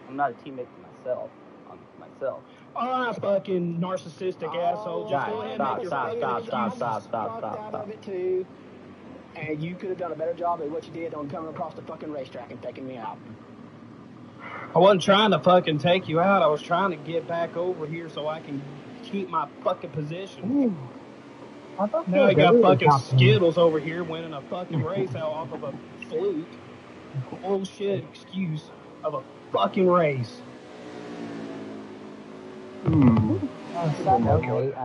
I'm not a teammate to myself. I'm myself. Ah, fucking narcissistic asshole. Just go ahead and make your fucking excuses. Fucked out of it too. And you could have done a better job at what you did on coming across the fucking racetrack and taking me out. I wasn't trying to fucking take you out. I was trying to get back over here so I can keep my fucking position. Now I got fucking Skittles over here winning a fucking race out off of a fluke. Bullshit excuse of a fucking race. I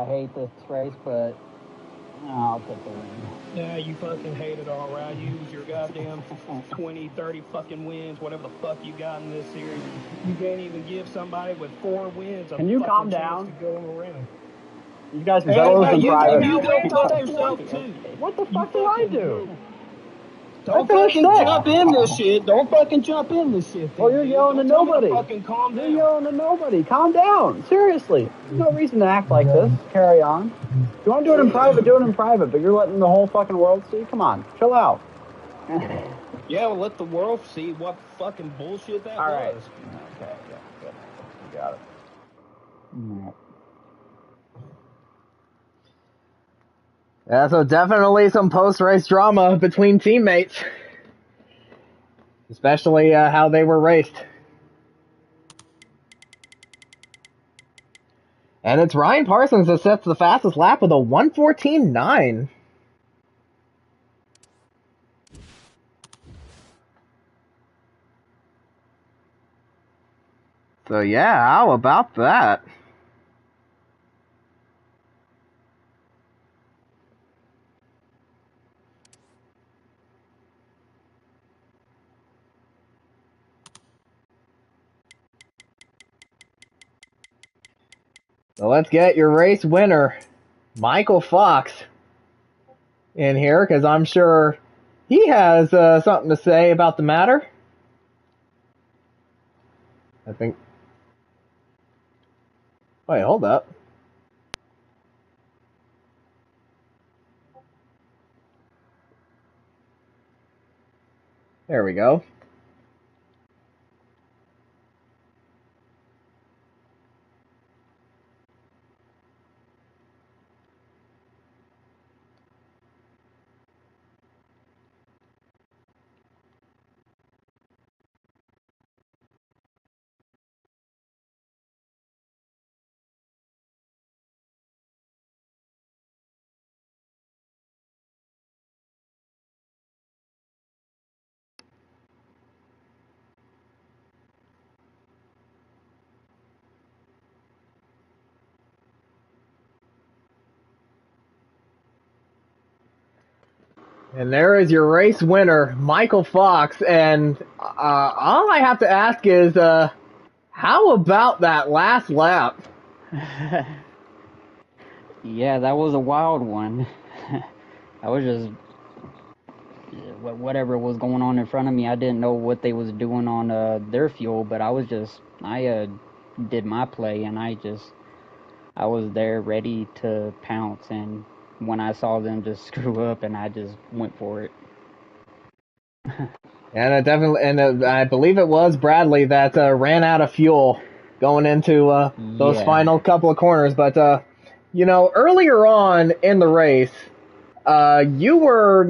hate this race, but I'll take the win. Yeah, you fucking hate it all right. Use your goddamn 20, 30 fucking wins, whatever the fuck you got in this series. You can't even give somebody with 4 wins a Can you fucking calm chance down? to go around. You guys are Hey, zealous and you private. go fuck yourself too. What the fuck do I do? Don't I finished fucking next. jump in this shit. Don't fucking jump in this shit. Well, you're yelling Don't to tell me nobody. Fucking calm You're down. yelling to nobody. Calm down. Seriously. There's no reason to act like this. Carry on. If you want to do it in private, do it in private. But you're letting the whole fucking world see? Come on. Chill out. Yeah, well, let the world see what fucking bullshit that All right. was. Okay. Yeah. Good. You got it. Yeah, so definitely some post-race drama between teammates. Especially how they were raced. And it's Ryan Parsons that sets the fastest lap with a 1:14.9. So yeah, how about that? So let's get your race winner, Michael Fox, in here, because I'm sure he has something to say about the matter. I think. Wait, hold up. There we go. And there is your race winner, Michael Fox. And all I have to ask is, how about that last lap? Yeah, that was a wild one. I was just whatever was going on in front of me. I didn't know what they was doing on their fuel, but I did my play, and I was there ready to pounce. And when I saw them just screw up, and I just went for it. And it definitely, and I believe it was Bradley that ran out of fuel going into those Yeah. final couple of corners. But earlier on in the race, you were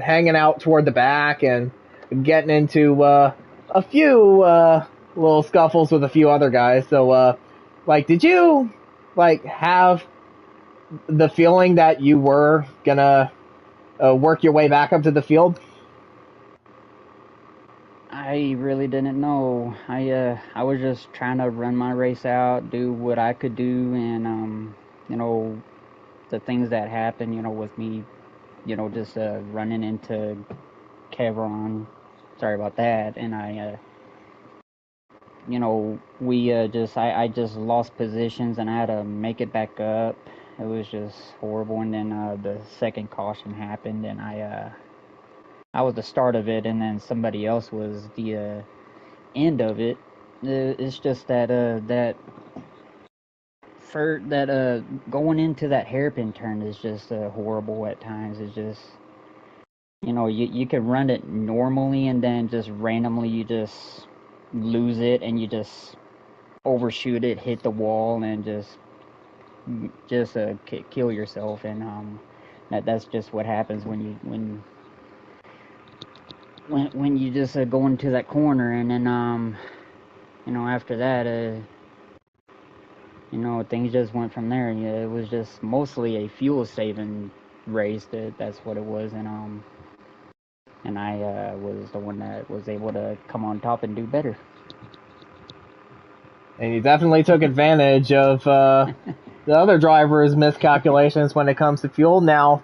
hanging out toward the back and getting into a few little scuffles with a few other guys. So, did you have the feeling that you were gonna work your way back up to the field? I really didn't know. I was just trying to run my race out, do what I could do, and the things that happened, with me, just running into Kevron. Sorry about that. And I just lost positions and I had to make it back up. It was just horrible. And then the second caution happened, and I was the start of it, and then somebody else was the end of it. It's just that going into that hairpin turn is just horrible at times. It's just you can run it normally, and then just randomly you just lose it, and you just overshoot it, hit the wall, and just kill yourself. And that's just what happens when you just go into that corner. And then after that things just went from there. And it was just mostly a fuel saving race. That's what it was. And I was the one that was able to come on top and do better. And you definitely took advantage of the other drivers' miscalculations when it comes to fuel. Now,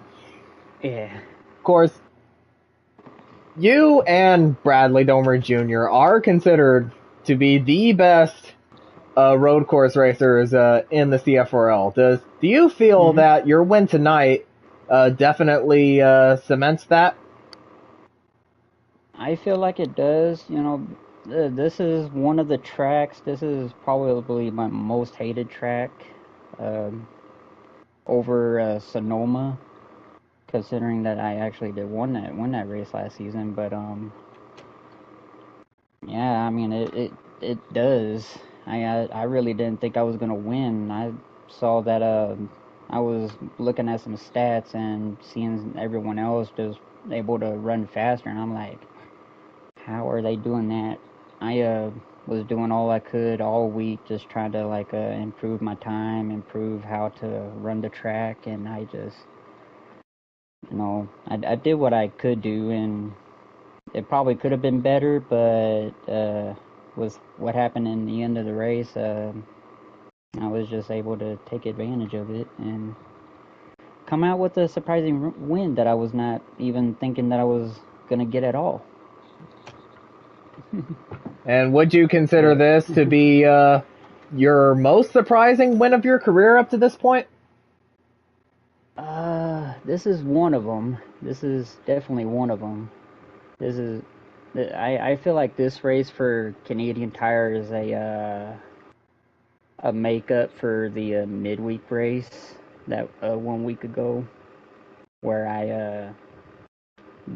yeah, of course, you and Bradley Domer Jr. are considered to be the best road course racers in the CFRL. Do you feel that your win tonight definitely cements that? I feel like it does. This is one of the tracks. This is probably my most hated track over Sonoma, considering that I actually did win that race last season. But yeah, I mean it does. I really didn't think I was gonna win. I saw that I was looking at some stats and seeing everyone else just able to run faster, and I'm like, how are they doing that? I was doing all I could all week, just trying to improve my time, improve how to run the track, and I just, I did what I could do, and it probably could have been better, but with what happened in the end of the race, I was just able to take advantage of it and come out with a surprising win that I was not even thinking that I was gonna get at all. And would you consider this to be your most surprising win of your career up to this point? This is one of them. This is definitely one of them. I feel like this race for Canadian Tire is a makeup for the midweek race that 1 week ago, where I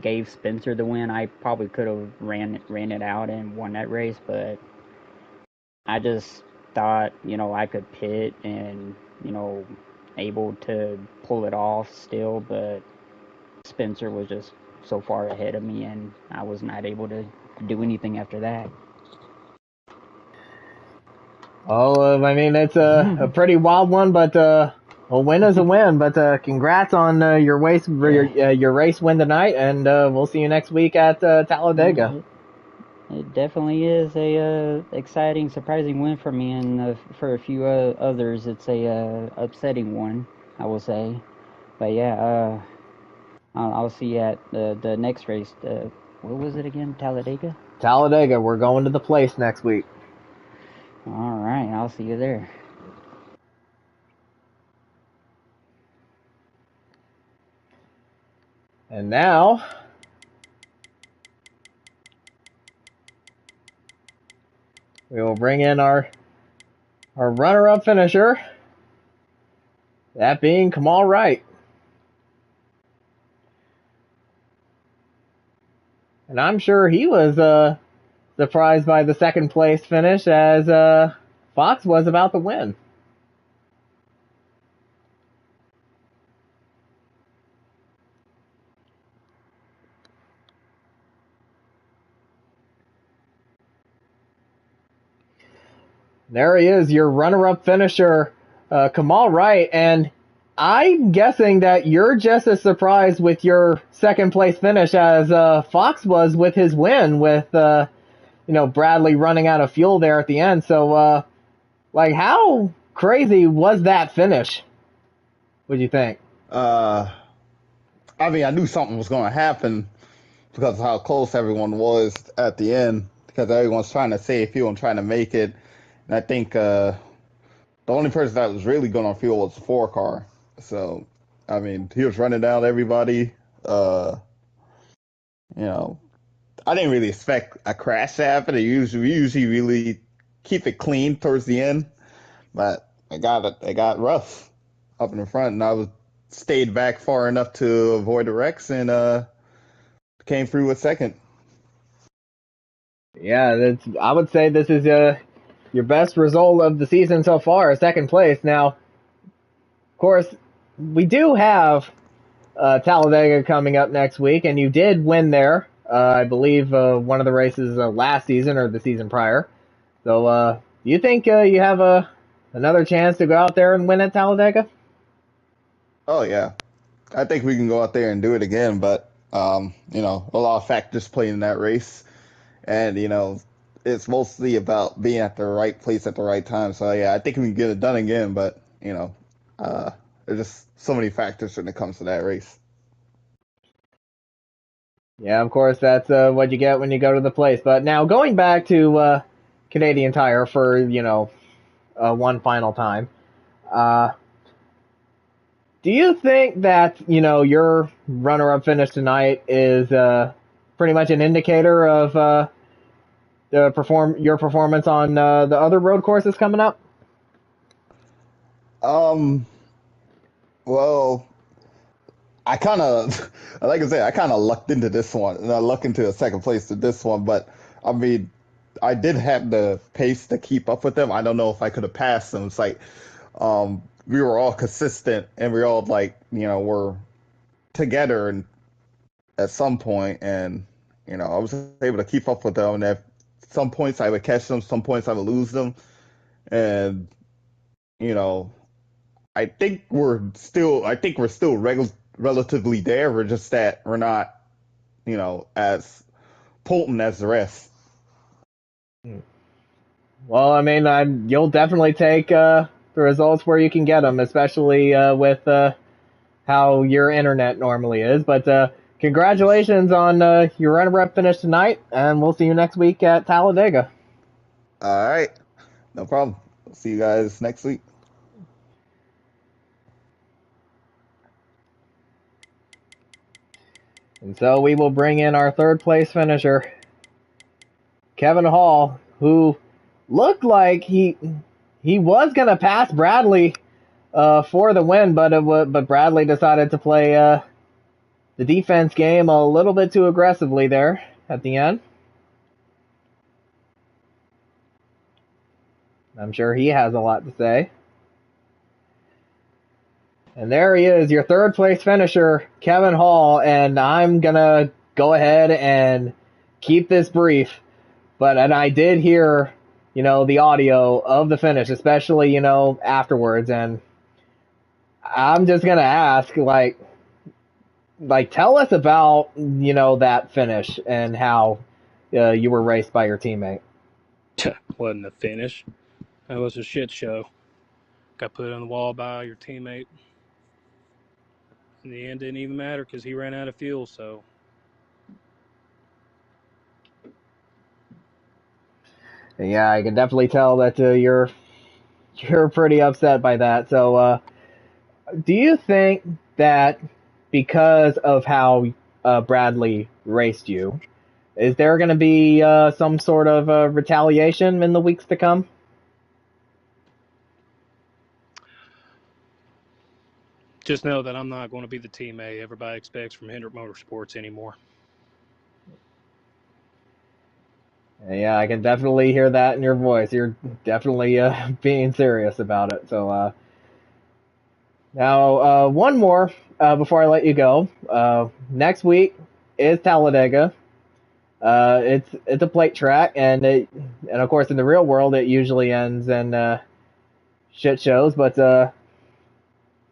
gave Spencer the win. I probably could have ran it out and won that race, but I just thought I could pit and able to pull it off still, but Spencer was just so far ahead of me, and I was not able to do anything after that. Oh, I mean, it's a pretty wild one, but a win is a win. But congrats on your race win tonight, and we'll see you next week at Talladega. It definitely is a exciting, surprising win for me, and for a few others, it's a upsetting one, I will say. But yeah, I'll see you at the next race. What was it again? Talladega? Talladega, we're going to the place next week. All right, I'll see you there. And now, we will bring in our runner-up finisher, that being Kamal Wright. And I'm sure he was surprised by the second place finish, as Fox was about to win. There he is, your runner-up finisher, Kamal Wright, and I'm guessing that you're just as surprised with your second place finish as Fox was with his win, with Bradley running out of fuel there at the end. So, how crazy was that finish? What'd you think? I mean, I knew something was going to happen because of how close everyone was at the end, because everyone's trying to save fuel and trying to make it. And I think the only person that was really good on fuel was the 4 car. So, I mean, he was running down everybody. I didn't really expect a crash to happen. We usually really keep it clean towards the end, but it got rough up in the front, and stayed back far enough to avoid the wrecks and came through with second. Yeah, I would say this is your best result of the season so far, second place. Now, of course, we do have Talladega coming up next week, and you did win there. I believe one of the races last season or the season prior. So, do you think you have another chance to go out there and win at Talladega? Oh yeah, I think we can go out there and do it again, but a lot of factors play in that race, and it's mostly about being at the right place at the right time. So yeah, I think we can get it done again, but there's just so many factors when it comes to that race. Yeah, of course, that's what you get when you go to the place. But now, going back to Canadian Tire for, one final time, do you think that, your runner-up finish tonight is pretty much an indicator of your performance on the other road courses coming up? Well, I kind of, like I said, I kind of lucked into this one, and I lucked into a second place to this one. But I mean, I did have the pace to keep up with them. I don't know if I could have passed them. It's like we were all consistent, and we all were together, and at some point, and I was able to keep up with them. And at some points, I would catch them. Some points, I would lose them, and you know, I think we're still relatively there. We're just that we're not, as potent as the rest. Well, I mean, you'll definitely take the results where you can get them, especially with how your internet normally is. But congratulations on your runner-up finish tonight, and we'll see you next week at Talladega. All right, no problem. See you guys next week. And so we will bring in our third place finisher, Kevin Hall, who looked like he was gonna pass Bradley for the win, but Bradley decided to play the defense game a little bit too aggressively there at the end. I'm sure he has a lot to say. And there he is, your third place finisher, Kevin Hall, and I'm gonna go ahead and keep this brief. And I did hear, the audio of the finish, especially, afterwards, and I'm just gonna ask, tell us about, that finish and how you were raced by your teammate. Wasn't a finish. That was a shit show. Got put on the wall by your teammate. In the end, it didn't even matter because he ran out of fuel. So Yeah, I can definitely tell that you're pretty upset by that. So, do you think that because of how Bradley raced you, is there going to be some sort of retaliation in the weeks to come? just know that I'm not going to be the Team A everybody expects from Hendrick Motorsports anymore. Yeah, I can definitely hear that in your voice. You're definitely being serious about it. So, now, one more before I let you go. Next week is Talladega. It's a plate track, and of course in the real world it usually ends in shit shows. But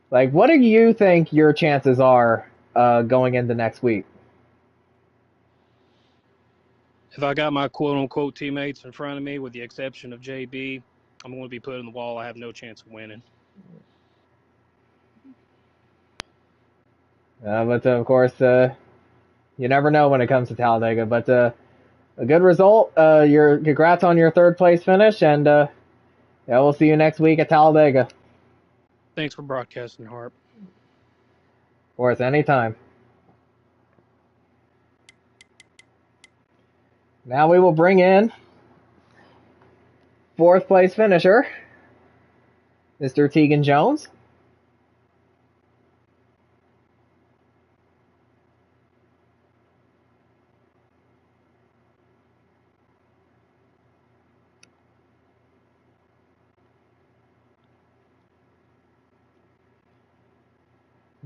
like, what do you think your chances are going into next week? If I got my quote-unquote teammates in front of me, with the exception of JB, I'm going to be put in the wall. I have no chance of winning. But of course, you never know when it comes to Talladega. But a good result. Your congrats on your third place finish, and yeah, we'll see you next week at Talladega. Thanks for broadcasting, Harp. Of course, anytime. Now we will bring in fourth place finisher, Mr. Tegan Jones.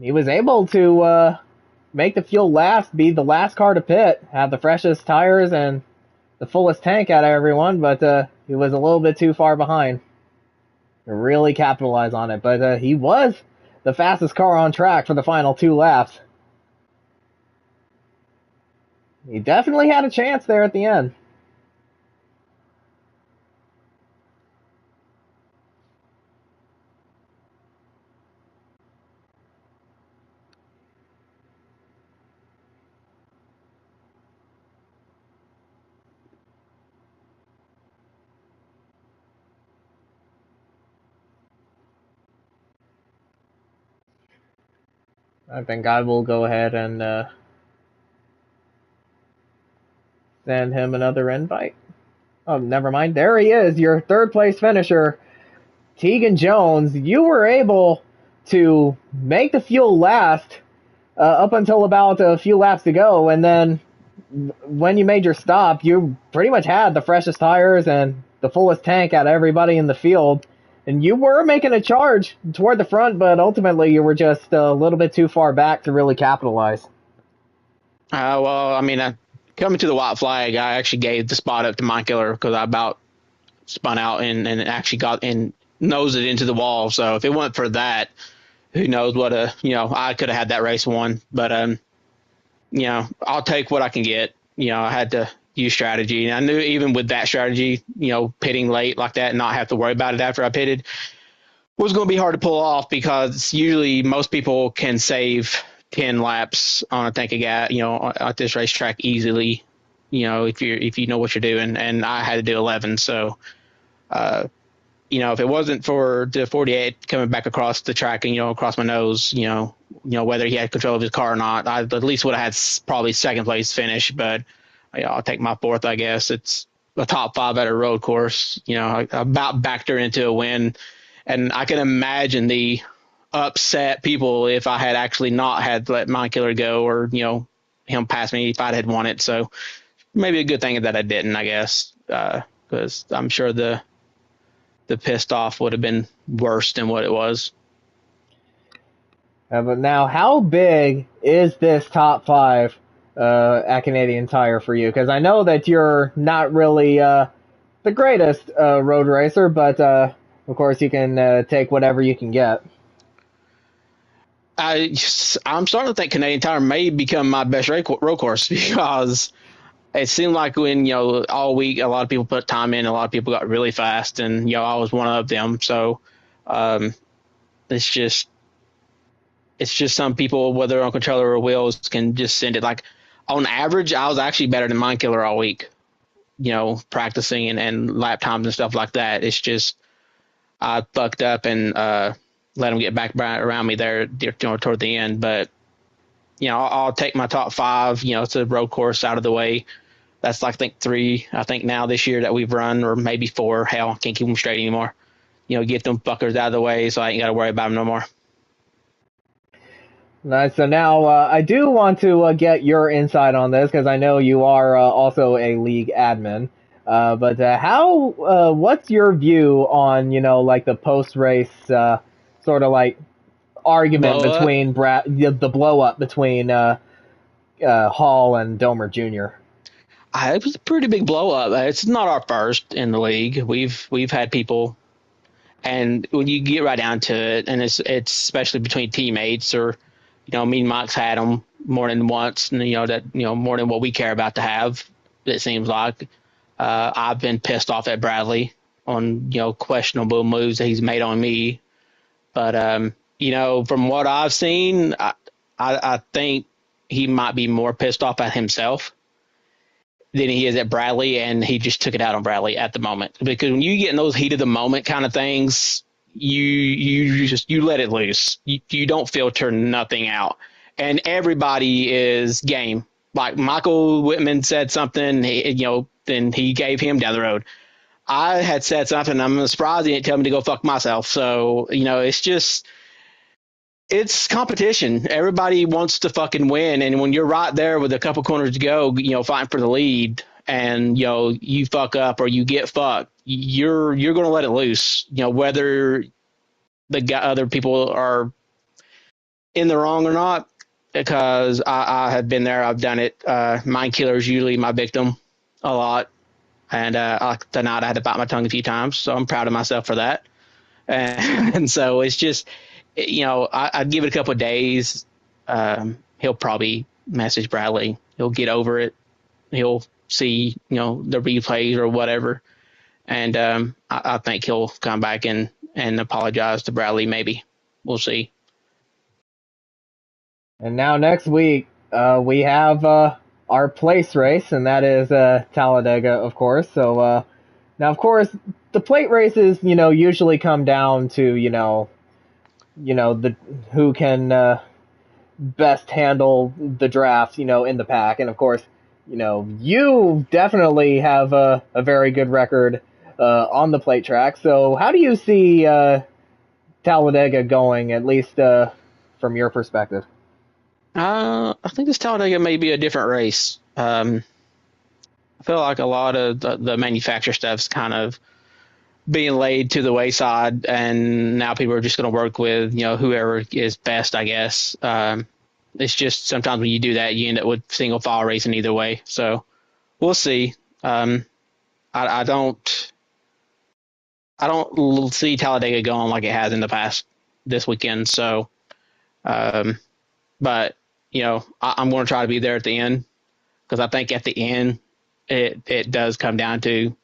He was able to make the fuel last, be the last car to pit, have the freshest tires and the fullest tank out of everyone, but he was a little bit too far behind to really capitalize on it. But he was the fastest car on track for the final 2 laps. He definitely had a chance there at the end. I think I will go ahead and send him another invite. Oh, never mind. There he is, your third place finisher, Tegan Jones. You were able to make the fuel last up until about a few laps to go, and then when you made your stop, you pretty much had the freshest tires and the fullest tank out of everybody in the field. And you were making a charge toward the front, but ultimately you were just a little bit too far back to really capitalize. Well, I mean, coming to the white flag, I actually gave the spot up to Mike Killer because I about spun out and actually got and nosed it into the wall. So if it weren't for that, who knows what I could have had that race won. But I'll take what I can get. I had to use strategy, and I knew even with that strategy, pitting late like that and not have to worry about it after I pitted was going to be hard to pull off because usually most people can save 10 laps on a tank of gas, at this racetrack easily, if you know what you're doing. And I had to do 11. So, if it wasn't for the 48 coming back across the track and, across my nose, whether he had control of his car or not, I at least would have had probably second place finish, but I'll take my fourth, I guess. It's a top 5 at a road course, I about backed her into a win. And I can imagine the upset people if I had actually not had let my killer go or, him pass me if I had won it. So maybe a good thing that I didn't, I guess, because I'm sure the pissed off would have been worse than what it was. But now, how big is this top 5 at Canadian Tire for you? Because I know that you're not really the greatest road racer, but of course you can take whatever you can get. I'm starting to think Canadian Tire may become my best road course because it seemed like when, all week, a lot of people put time in, a lot of people got really fast, and, I was one of them. So it's just, It's just some people, whether on controller or wheels, can just send it. Like on average, I was actually better than Mind Killer all week. Practicing and lap times and stuff like that. It's just I fucked up and let him get back around me there, toward the end. But I'll take my top 5. It's a road course out of the way. That's like, I think 3. I think now this year that we've run, or maybe 4. Hell, I can't keep them straight anymore. Get them fuckers out of the way, so I ain't got to worry about them no more. Nice. So now I do want to get your insight on this because I know you are also a league admin. But what's your view on like the post race sort of like argument between the blow up between Hall and Domer Jr.? It was a pretty big blow up. It's not our first in the league. We've had people, and when you get right down to it, and it's especially between teammates, or me and Mike's had them more than once, and that more than what we care about to have. It seems like I've been pissed off at Bradley on questionable moves that he's made on me, but from what I've seen, I think he might be more pissed off at himself than he is at Bradley, and he just took it out on Bradley at the moment. Because when you get in those heat of the moment kind of things, you let it loose. You don't filter nothing out, and everybody is game. Like Michael Whitman said something, then he gave him down the road. I had said something. I'm surprised he didn't tell me to go fuck myself. So it's competition. Everybody wants to fucking win, and when you're right there with a couple corners to go, fighting for the lead, and you fuck up or you get fucked, you're going to let it loose. Whether other people are in the wrong or not, because I have been there. I've done it. Mind Killer is usually my victim a lot, and tonight I had to bite my tongue a few times, so I'm proud of myself for that. And so it's just. I'd give it a couple of days. He'll probably message Bradley. He'll get over it. He'll see, the replays or whatever. And I think he'll come back and apologize to Bradley, maybe. We'll see. And now next week, we have our place race, and that is Talladega, of course. So now, of course, the plate races, usually come down to, the who can best handle the draft, in the pack. And of course, you definitely have a very good record on the plate track. So how do you see Talladega going, at least from your perspective? I think this Talladega may be a different race. I feel like a lot of the manufacturer stuff's kind of being laid to the wayside, and now people are just going to work with whoever is best, I guess. It's just sometimes when you do that, you end up with single file racing either way. So we'll see. I don't see Talladega going like it has in the past this weekend. So, but I'm going to try to be there at the end, because I think at the end it does come down to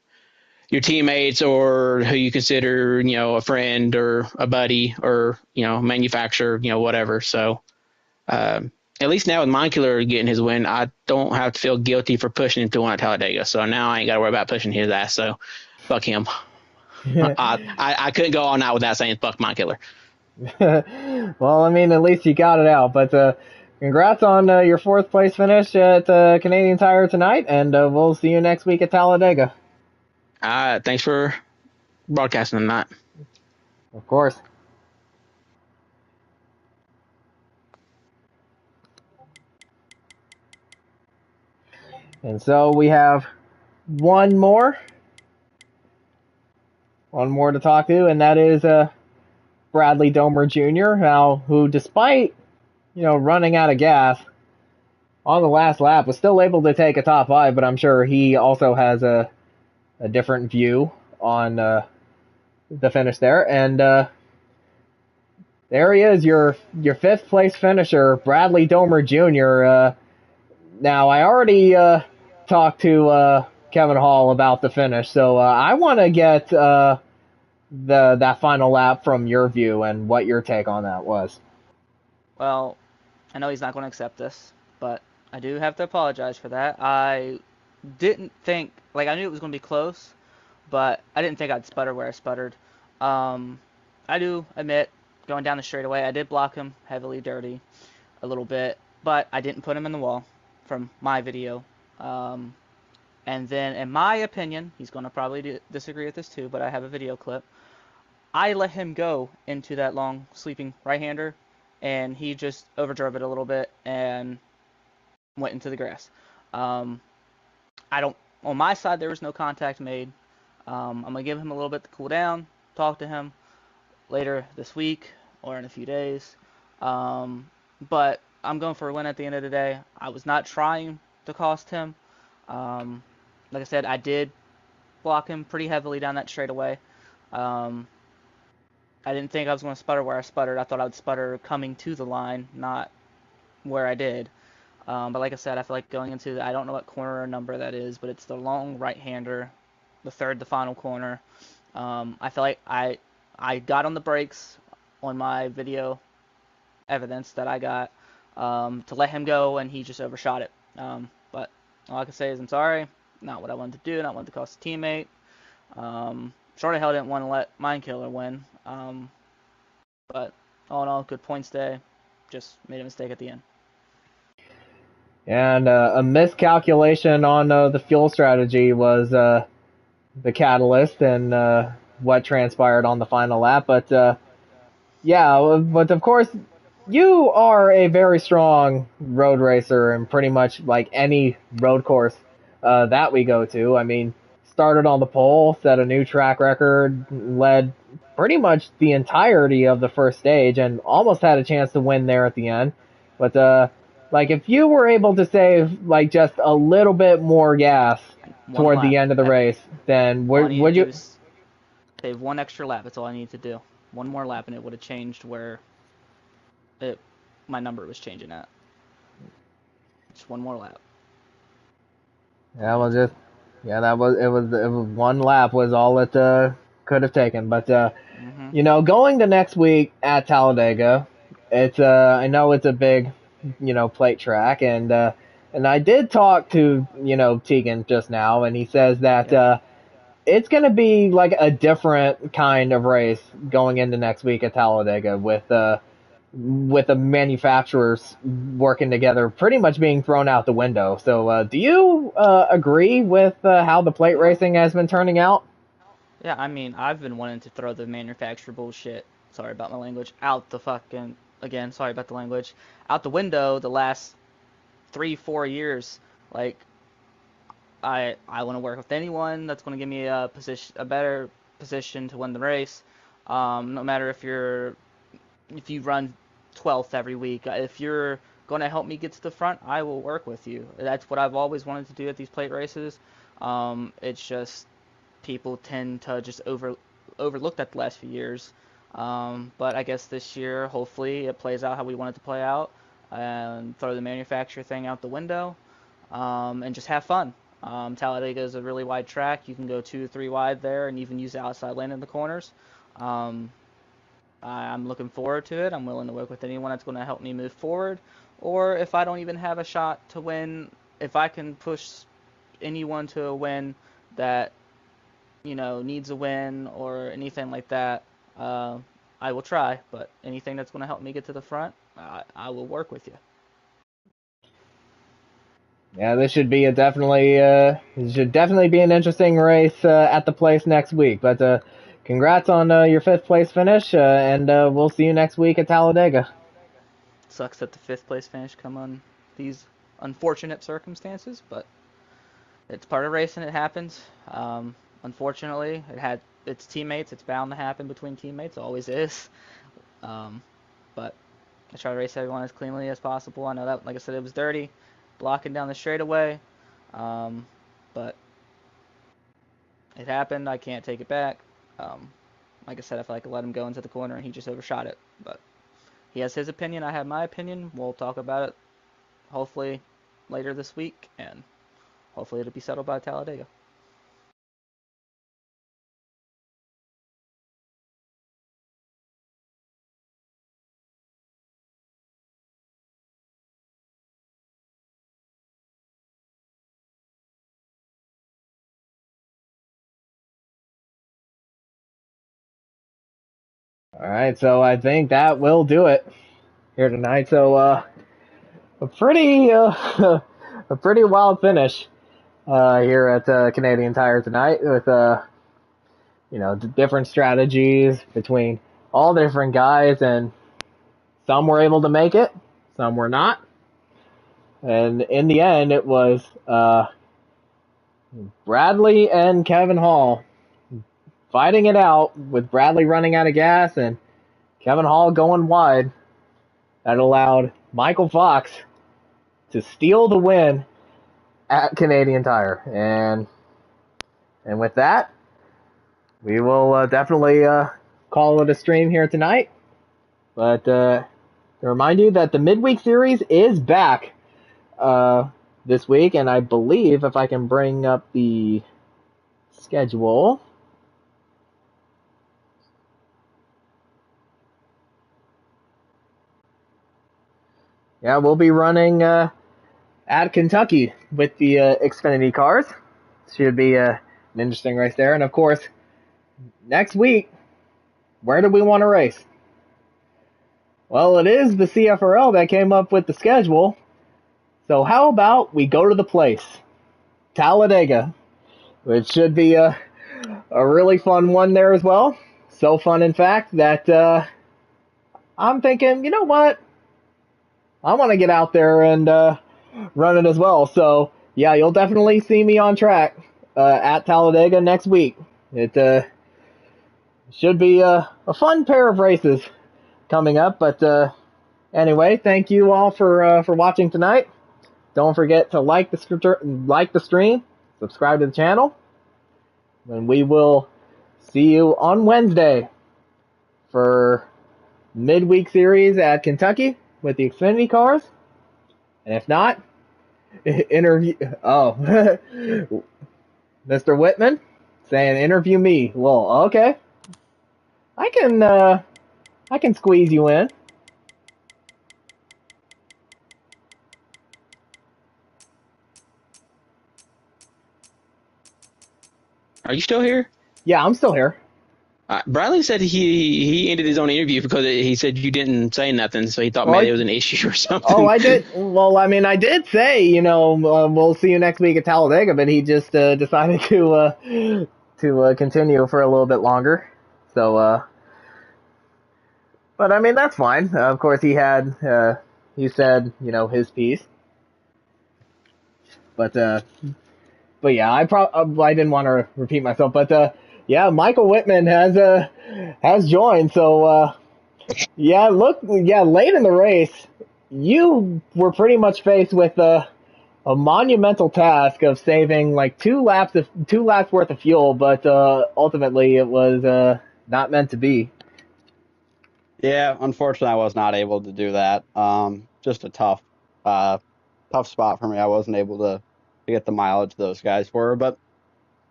your teammates or who you consider, a friend or a buddy or, manufacturer, whatever. So, at least now with Mind Killer getting his win, I don't have to feel guilty for pushing him to win at Talladega. So now I ain't got to worry about pushing his ass. So fuck him. I couldn't go all night without saying fuck Mind Killer. Well, I mean, at least you got it out. But congrats on your 4th place finish at Canadian Tire tonight, and we'll see you next week at Talladega. Thanks for broadcasting tonight. Of course. And so we have one more to talk to, and that is Bradley Domer Jr. Now, who, despite running out of gas on the last lap, was still able to take a top 5. But I'm sure he also has a different view on the finish there. And there he is, your 5th place finisher, Bradley Domer Jr. Now, I already talked to Kevin Hall about the finish, so I want to get that final lap from your view and what your take on that was. Well, I know he's not going to accept this, but I do have to apologize for that. I didn't think, like, I knew it was going to be close, but I didn't think I'd sputter where I sputtered. I do admit, going down the straightaway, I did block him heavily dirty a little bit, but I didn't put him in the wall from my video. And then, in my opinion, he's going to probably disagree with this too, but I have a video clip. I let him go into that long sleeping right-hander, and he just overdrove it a little bit and went into the grass. Um, I don't. On my side, there was no contact made. I'm gonna give him a little bit to cool down, talk to him later this week or in a few days. Um, but I'm going for a win at the end of the day. I was not trying to cost him. Um, like I said, I did block him pretty heavily down that straightaway. Um, I didn't think I was going to sputter where I sputtered. I thought I would sputter coming to the line, not where I did. But like I said, I feel like going into I don't know what corner or number that is, but it's the long right-hander, the final corner. I feel like I got on the brakes on my video evidence that I got to let him go, and he just overshot it. But all I can say is I'm sorry. Not what I wanted to do. Not wanted to cost a teammate. Short of hell didn't want to let Mindkiller win. But all in all, good points day. Just made a mistake at the end. And a miscalculation on the fuel strategy was the catalyst and what transpired on the final lap. But yeah, but of course, you are a very strong road racer in pretty much like any road course that we go to. I mean, started on the pole, set a new track record, led pretty much the entirety of the first stage, and almost had a chance to win there at the end. But like if you were able to save like just a little bit more gas One toward lap. the end of the race, then All I need would to do you? is save one extra lap. That's all I need to do. One more lap, and it would have changed where my number was changing at. Just one more lap. Yeah, well, just yeah, that was it was one lap was all it could have taken. But Mm-hmm. you know, going to next week at Talladega, it's I know it's a big plate track, and I did talk to Tegan just now, and he says that Yep. it's going to be like a different kind of race going into next week at Talladega with the manufacturers working together pretty much being thrown out the window. So do you agree with how the plate racing has been turning out? Yeah, I mean, I've been wanting to throw the manufacturer bullshit, sorry about my language, out the fucking, again, sorry about the language, out the window the last 3-4 years. Like, I want to work with anyone that's going to give me a better position to win the race. No matter if you run 12th every week, if you're going to help me get to the front, I will work with you. That's what I've always wanted to do at these plate races. It's just people tend to just overlook that the last few years. But I guess this year, hopefully, it plays out how we want it to play out, and throw the manufacturer thing out the window, and just have fun. Talladega is a really wide track. You can go 2 or 3 wide there, and even use the outside lane in the corners. I'm looking forward to it. I'm willing to work with anyone that's going to help me move forward. Or if I don't even have a shot to win, if I can push anyone to a win that needs a win or anything like that, I will try. But anything that's going to help me get to the front, I will work with you. Yeah, this should be this should definitely be an interesting race at the place next week. But congrats on your fifth place finish, and we'll see you next week at Talladega. Sucks that the fifth place finish come on these unfortunate circumstances, but it's part of racing. It happens. Unfortunately, its teammates. It's bound to happen between teammates. It always is. But I try to race everyone as cleanly as possible. I know that, like I said, it was dirty, blocking down the straightaway. But it happened. I can't take it back. Like I said, I feel like I let him go into the corner and he just overshot it. But he has his opinion. I have my opinion. We'll talk about it hopefully later this week, and hopefully it'll be settled by Talladega. All right, so I think that will do it here tonight. So a pretty a pretty wild finish here at Canadian Tire tonight with different strategies between all the different guys, and some were able to make it, some were not. And in the end, it was Bradley and Kevin Hall fighting it out, with Bradley running out of gas and Kevin Hall going wide. That allowed Michael Fox to steal the win at Canadian Tire. And with that, we will definitely call it a stream here tonight. But to remind you that the midweek series is back this week, and I believe if I can bring up the schedule. Yeah, we'll be running at Kentucky with the Xfinity cars. Should be an interesting race there. And of course, next week, where do we want to race? Well, it is the CFRL that came up with the schedule. So how about we go to the place, Talladega, which should be a really fun one there as well. So fun, in fact, that I'm thinking, you know what? I want to get out there and run it as well. So, yeah, you'll definitely see me on track at Talladega next week. It should be a fun pair of races coming up. But anyway, thank you all for watching tonight. Don't forget to like the stream, subscribe to the channel, and we will see you on Wednesday for midweek series at Kentucky with the Xfinity cars. And if not, interview. Oh, Mr. Whitman saying interview me. Well, okay, I can squeeze you in. Are you still here? Yeah, I'm still here. Bradley said he ended his own interview because he said you didn't say nothing, so he thought maybe it was an issue or something. Oh, I did. Well, I mean, I did say, we'll see you next week at Talladega, but he just decided to continue for a little bit longer. So, but I mean, that's fine. Of course, he said, his piece. But yeah, I didn't want to repeat myself, but yeah, Michael Whitman has joined. So late in the race, you were pretty much faced with a monumental task of saving like two laps worth of fuel, but ultimately it was not meant to be. Yeah, unfortunately, I was not able to do that. Just a tough spot for me. I wasn't able to get the mileage those guys were, but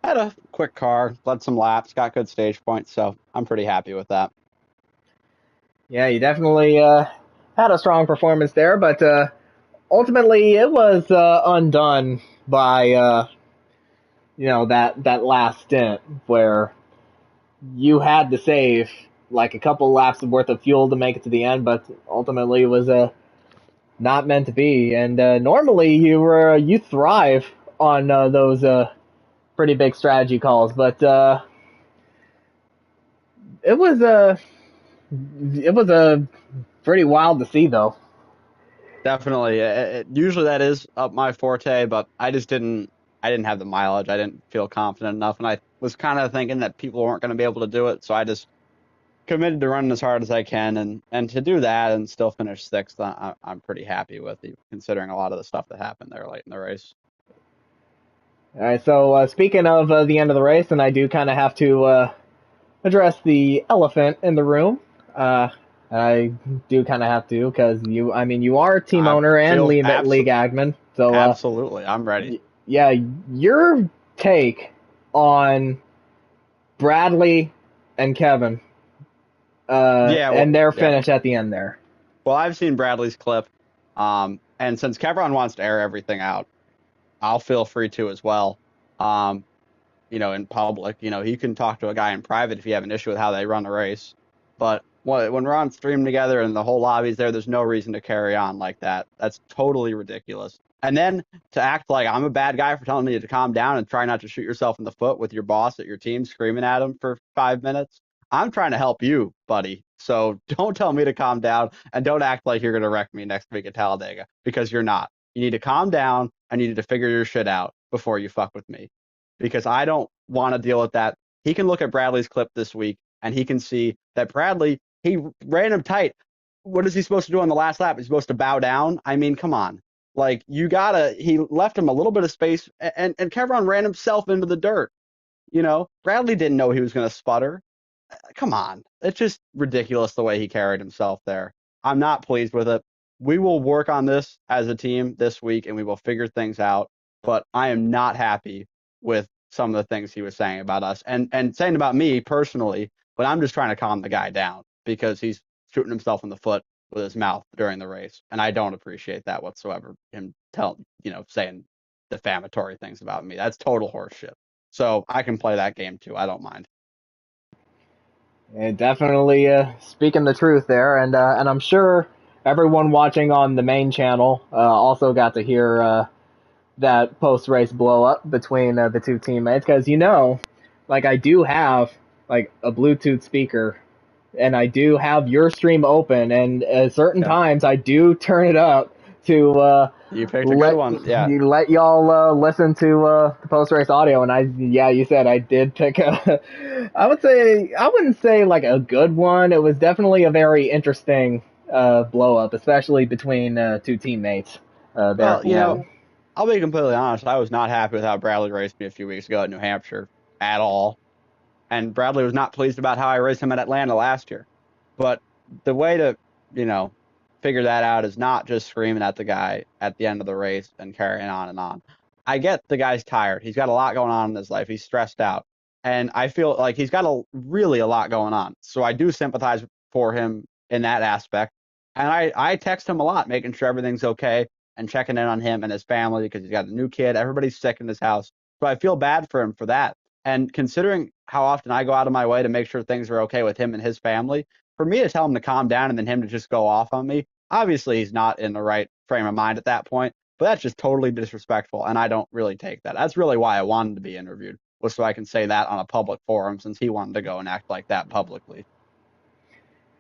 I had a quick car, led some laps, got good stage points, so I'm pretty happy with that. Yeah, you definitely had a strong performance there, but ultimately it was undone by that last stint where you had to save like a couple laps worth of fuel to make it to the end, but ultimately it was not meant to be. And normally you thrive on those pretty big strategy calls, but it was a pretty wild to see, though. Definitely. Usually that is up my forte, but I just didn't have the mileage. I didn't feel confident enough, and I was kind of thinking that people weren't going to be able to do it, so I just committed to running as hard as I can, and to do that and still finish sixth, I'm pretty happy with it, considering a lot of the stuff that happened there late in the race. All right, so speaking of the end of the race, and I do kind of have to address the elephant in the room. I do kind of have to, because you are a team owner and league admin. So absolutely, I'm ready. Yeah, your take on Bradley and Kevin and their finish at the end there. Well, I've seen Bradley's clip, and since Kevron wants to air everything out, I'll feel free to as well. In public, he can talk to a guy in private if you have an issue with how they run the race. But when we're on stream together and the whole lobby's there's no reason to carry on like that. That's totally ridiculous. And then to act like I'm a bad guy for telling you to calm down and try not to shoot yourself in the foot with your boss at your team screaming at him for 5 minutes. I'm trying to help you, buddy. So don't tell me to calm down and don't act like you're going to wreck me next week at Talladega, because you're not. You need to calm down and you need to figure your shit out before you fuck with me, because I don't want to deal with that. He can look at Bradley's clip this week and he can see that Bradley, he ran him tight. What is he supposed to do on the last lap? He's supposed to bow down? I mean, come on. Like, he left him a little bit of space, and Kevron ran himself into the dirt. You know, Bradley didn't know he was going to sputter. Come on. It's just ridiculous the way he carried himself there. I'm not pleased with it. We will work on this as a team this week and we will figure things out. But I am not happy with some of the things he was saying about us and saying about me personally. But I'm just trying to calm the guy down because he's shooting himself in the foot with his mouth during the race. And I don't appreciate that whatsoever. Him saying defamatory things about me. That's total horseshit. So I can play that game too. I don't mind. And definitely speaking the truth there, and I'm sure everyone watching on the main channel also got to hear that post-race blow-up between the two teammates, because like, I do have like a Bluetooth speaker, and I do have your stream open, and at certain times I do turn it up to you picked a good one. Yeah, you let y'all listen to the post-race audio, and you said I did pick I wouldn't say like a good one. It was definitely a very interesting blow-up, especially between two teammates there well, at the end. I'll be completely honest. I was not happy with how Bradley raced me a few weeks ago at New Hampshire at all. And Bradley was not pleased about how I raced him at Atlanta last year. But the way to, figure that out is not just screaming at the guy at the end of the race and carrying on and on. I get the guy's tired. He's got a lot going on in his life. He's stressed out. And I feel like he's got really a lot going on. So I do sympathize for him in that aspect. And I text him a lot, making sure everything's okay and checking in on him and his family because he's got a new kid. Everybody's sick in his house. So I feel bad for him for that. And considering how often I go out of my way to make sure things are okay with him and his family, for me to tell him to calm down and then him to just go off on me, obviously he's not in the right frame of mind at that point, but that's just totally disrespectful, and I don't really take that. That's really why I wanted to be interviewed, was so I can say that on a public forum, since he wanted to go and act like that publicly.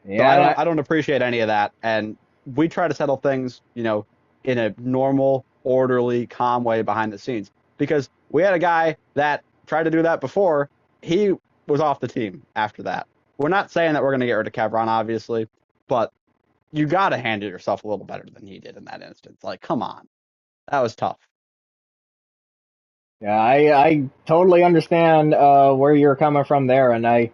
Yeah, so I don't appreciate any of that, and we try to settle things, in a normal, orderly, calm way behind the scenes, because we had a guy that tried to do that before. He was off the team after that. We're not saying that we're going to get rid of Kevron, obviously, but you got to handle yourself a little better than he did in that instance. Like, come on. That was tough. Yeah, I totally understand where you're coming from there, and I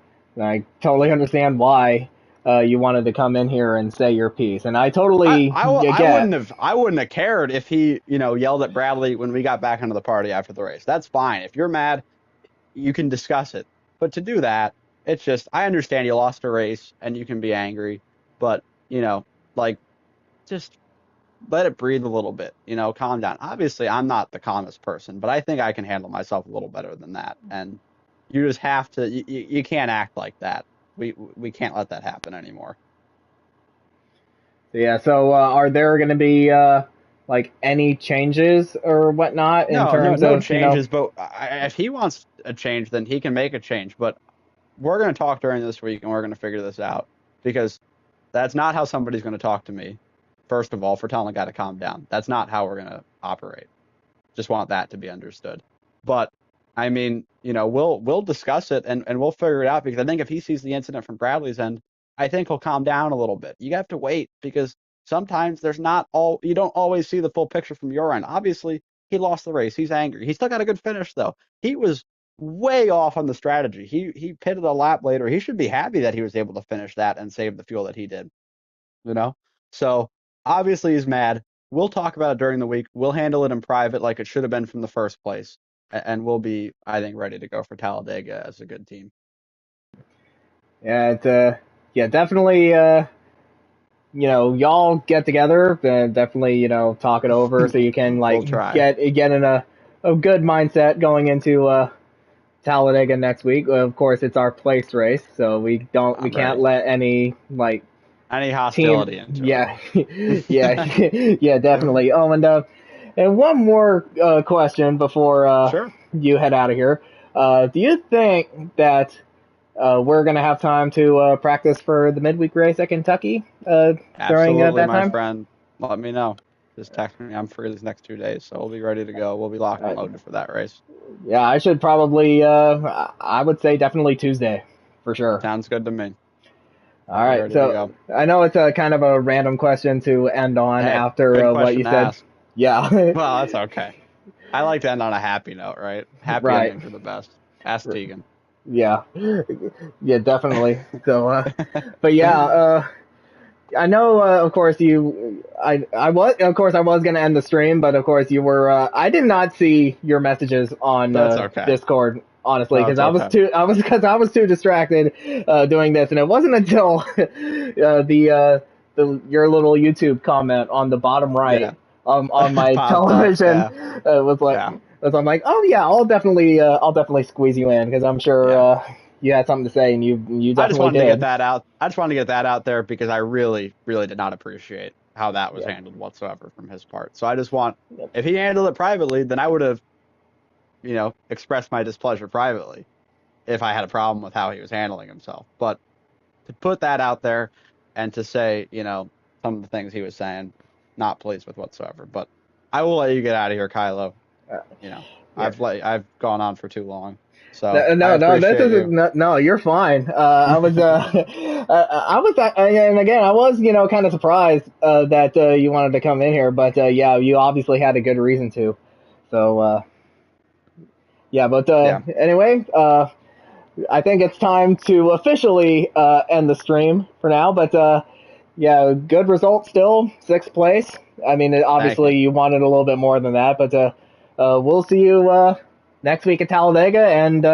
totally understand why you wanted to come in here and say your piece. And I totally I wouldn't have cared if he, yelled at Bradley when we got back into the party after the race. That's fine. If you're mad, you can discuss it. But to do that, it's just, I understand you lost a race and you can be angry, but, just let it breathe a little bit, calm down. Obviously, I'm not the calmest person, but I think I can handle myself a little better than that. And you just have to, you can't act like that. We can't let that happen anymore. Yeah, so are there going to be like any changes or whatnot in terms of changes? But if he wants a change, then he can make a change. But we're going to talk during this week, and we're going to figure this out, because that's not how somebody's going to talk to me. First of all, for telling a guy to calm down, that's not how we're going to operate. Just want that to be understood. But I mean, we'll discuss it and we'll figure it out, because I think if he sees the incident from Bradley's end, I think he'll calm down a little bit. You have to wait, because sometimes you don't always see the full picture from your end. Obviously, he lost the race. He's angry. He still got a good finish, though. He was way off on the strategy. He pitted a lap later. He should be happy that he was able to finish that and save the fuel that he did. So obviously he's mad. We'll talk about it during the week. We'll handle it in private like it should have been from the first place. And we'll be, I think, ready to go for Talladega as a good team. Yeah, definitely, y'all get together and definitely, talk it over so you can, like, we'll get in a good mindset going into Talladega next week. Of course, it's our place race, so we can't ready. let any Any hostility into yeah, it. yeah, definitely. Oh, and one more question before Sure. you head out of here. Do you think that we're gonna have time to practice for the midweek race at Kentucky during Absolutely, that my time? friend. Let me know. Just text me. I'm free these next 2 days, so we'll be ready to go. We'll be locked and loaded for that race. Yeah, I should probably. I would say definitely Tuesday, for sure. Sounds good to me. All right, Ready to so go. I know it's a kind of a random question to end on Hey, after good what you question to said. ask. Yeah. Well, that's okay. I like to end on a happy note, right? Happy Right. endings are the best. Ask Tegan. Yeah. Yeah, definitely. So, but yeah, I know, of course, of course, I was going to end the stream, but of course, you were, I did not see your messages on That's okay. Discord, honestly, because That's okay. I was too distracted, doing this, and it wasn't until, your little YouTube comment on the bottom right, Yeah. on my Popped up, television, yeah. was like, Yeah. I'm like, oh yeah, I'll definitely squeeze you in, because I'm sure, Yeah. you had something to say, and you I just definitely wanted to did. get that out. I just wanted to get that out there because I really, really did not appreciate how that was Yeah. handled whatsoever from his part. So I just want, if he handled it privately, then I would have, expressed my displeasure privately if I had a problem with how he was handling himself. But to put that out there and to say, some of the things he was saying, not pleased with whatsoever. But I will let you get out of here, Kylo. Yeah. I've gone on for too long. So No, this appreciate isn't. you. No, you're fine. And again, I was, kind of surprised that you wanted to come in here, but yeah, you obviously had a good reason to. So yeah, but anyway, I think it's time to officially end the stream for now. But yeah, good result still, 6th place. I mean, obviously you wanted a little bit more than that, but we'll see you next week at Talladega, and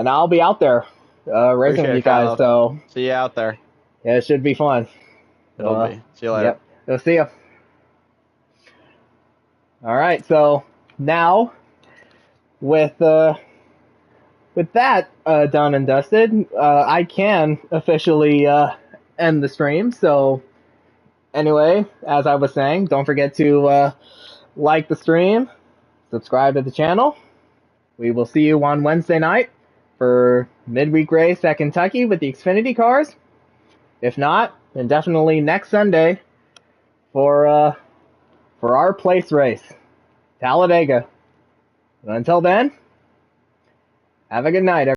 I'll be out there racing with Appreciate you it, guys. Kylo. So See you out there. yeah, it should be fun. It'll So, be. See you later. yep, we'll see you. All right, so now with that done and dusted, I can officially end the stream. So anyway, as I was saying, don't forget to like the stream, subscribe to the channel. We will see you on Wednesday night for midweek race at Kentucky with the Xfinity cars. If not, then definitely next Sunday for our place race, Talladega. But until then, have a good night, everyone.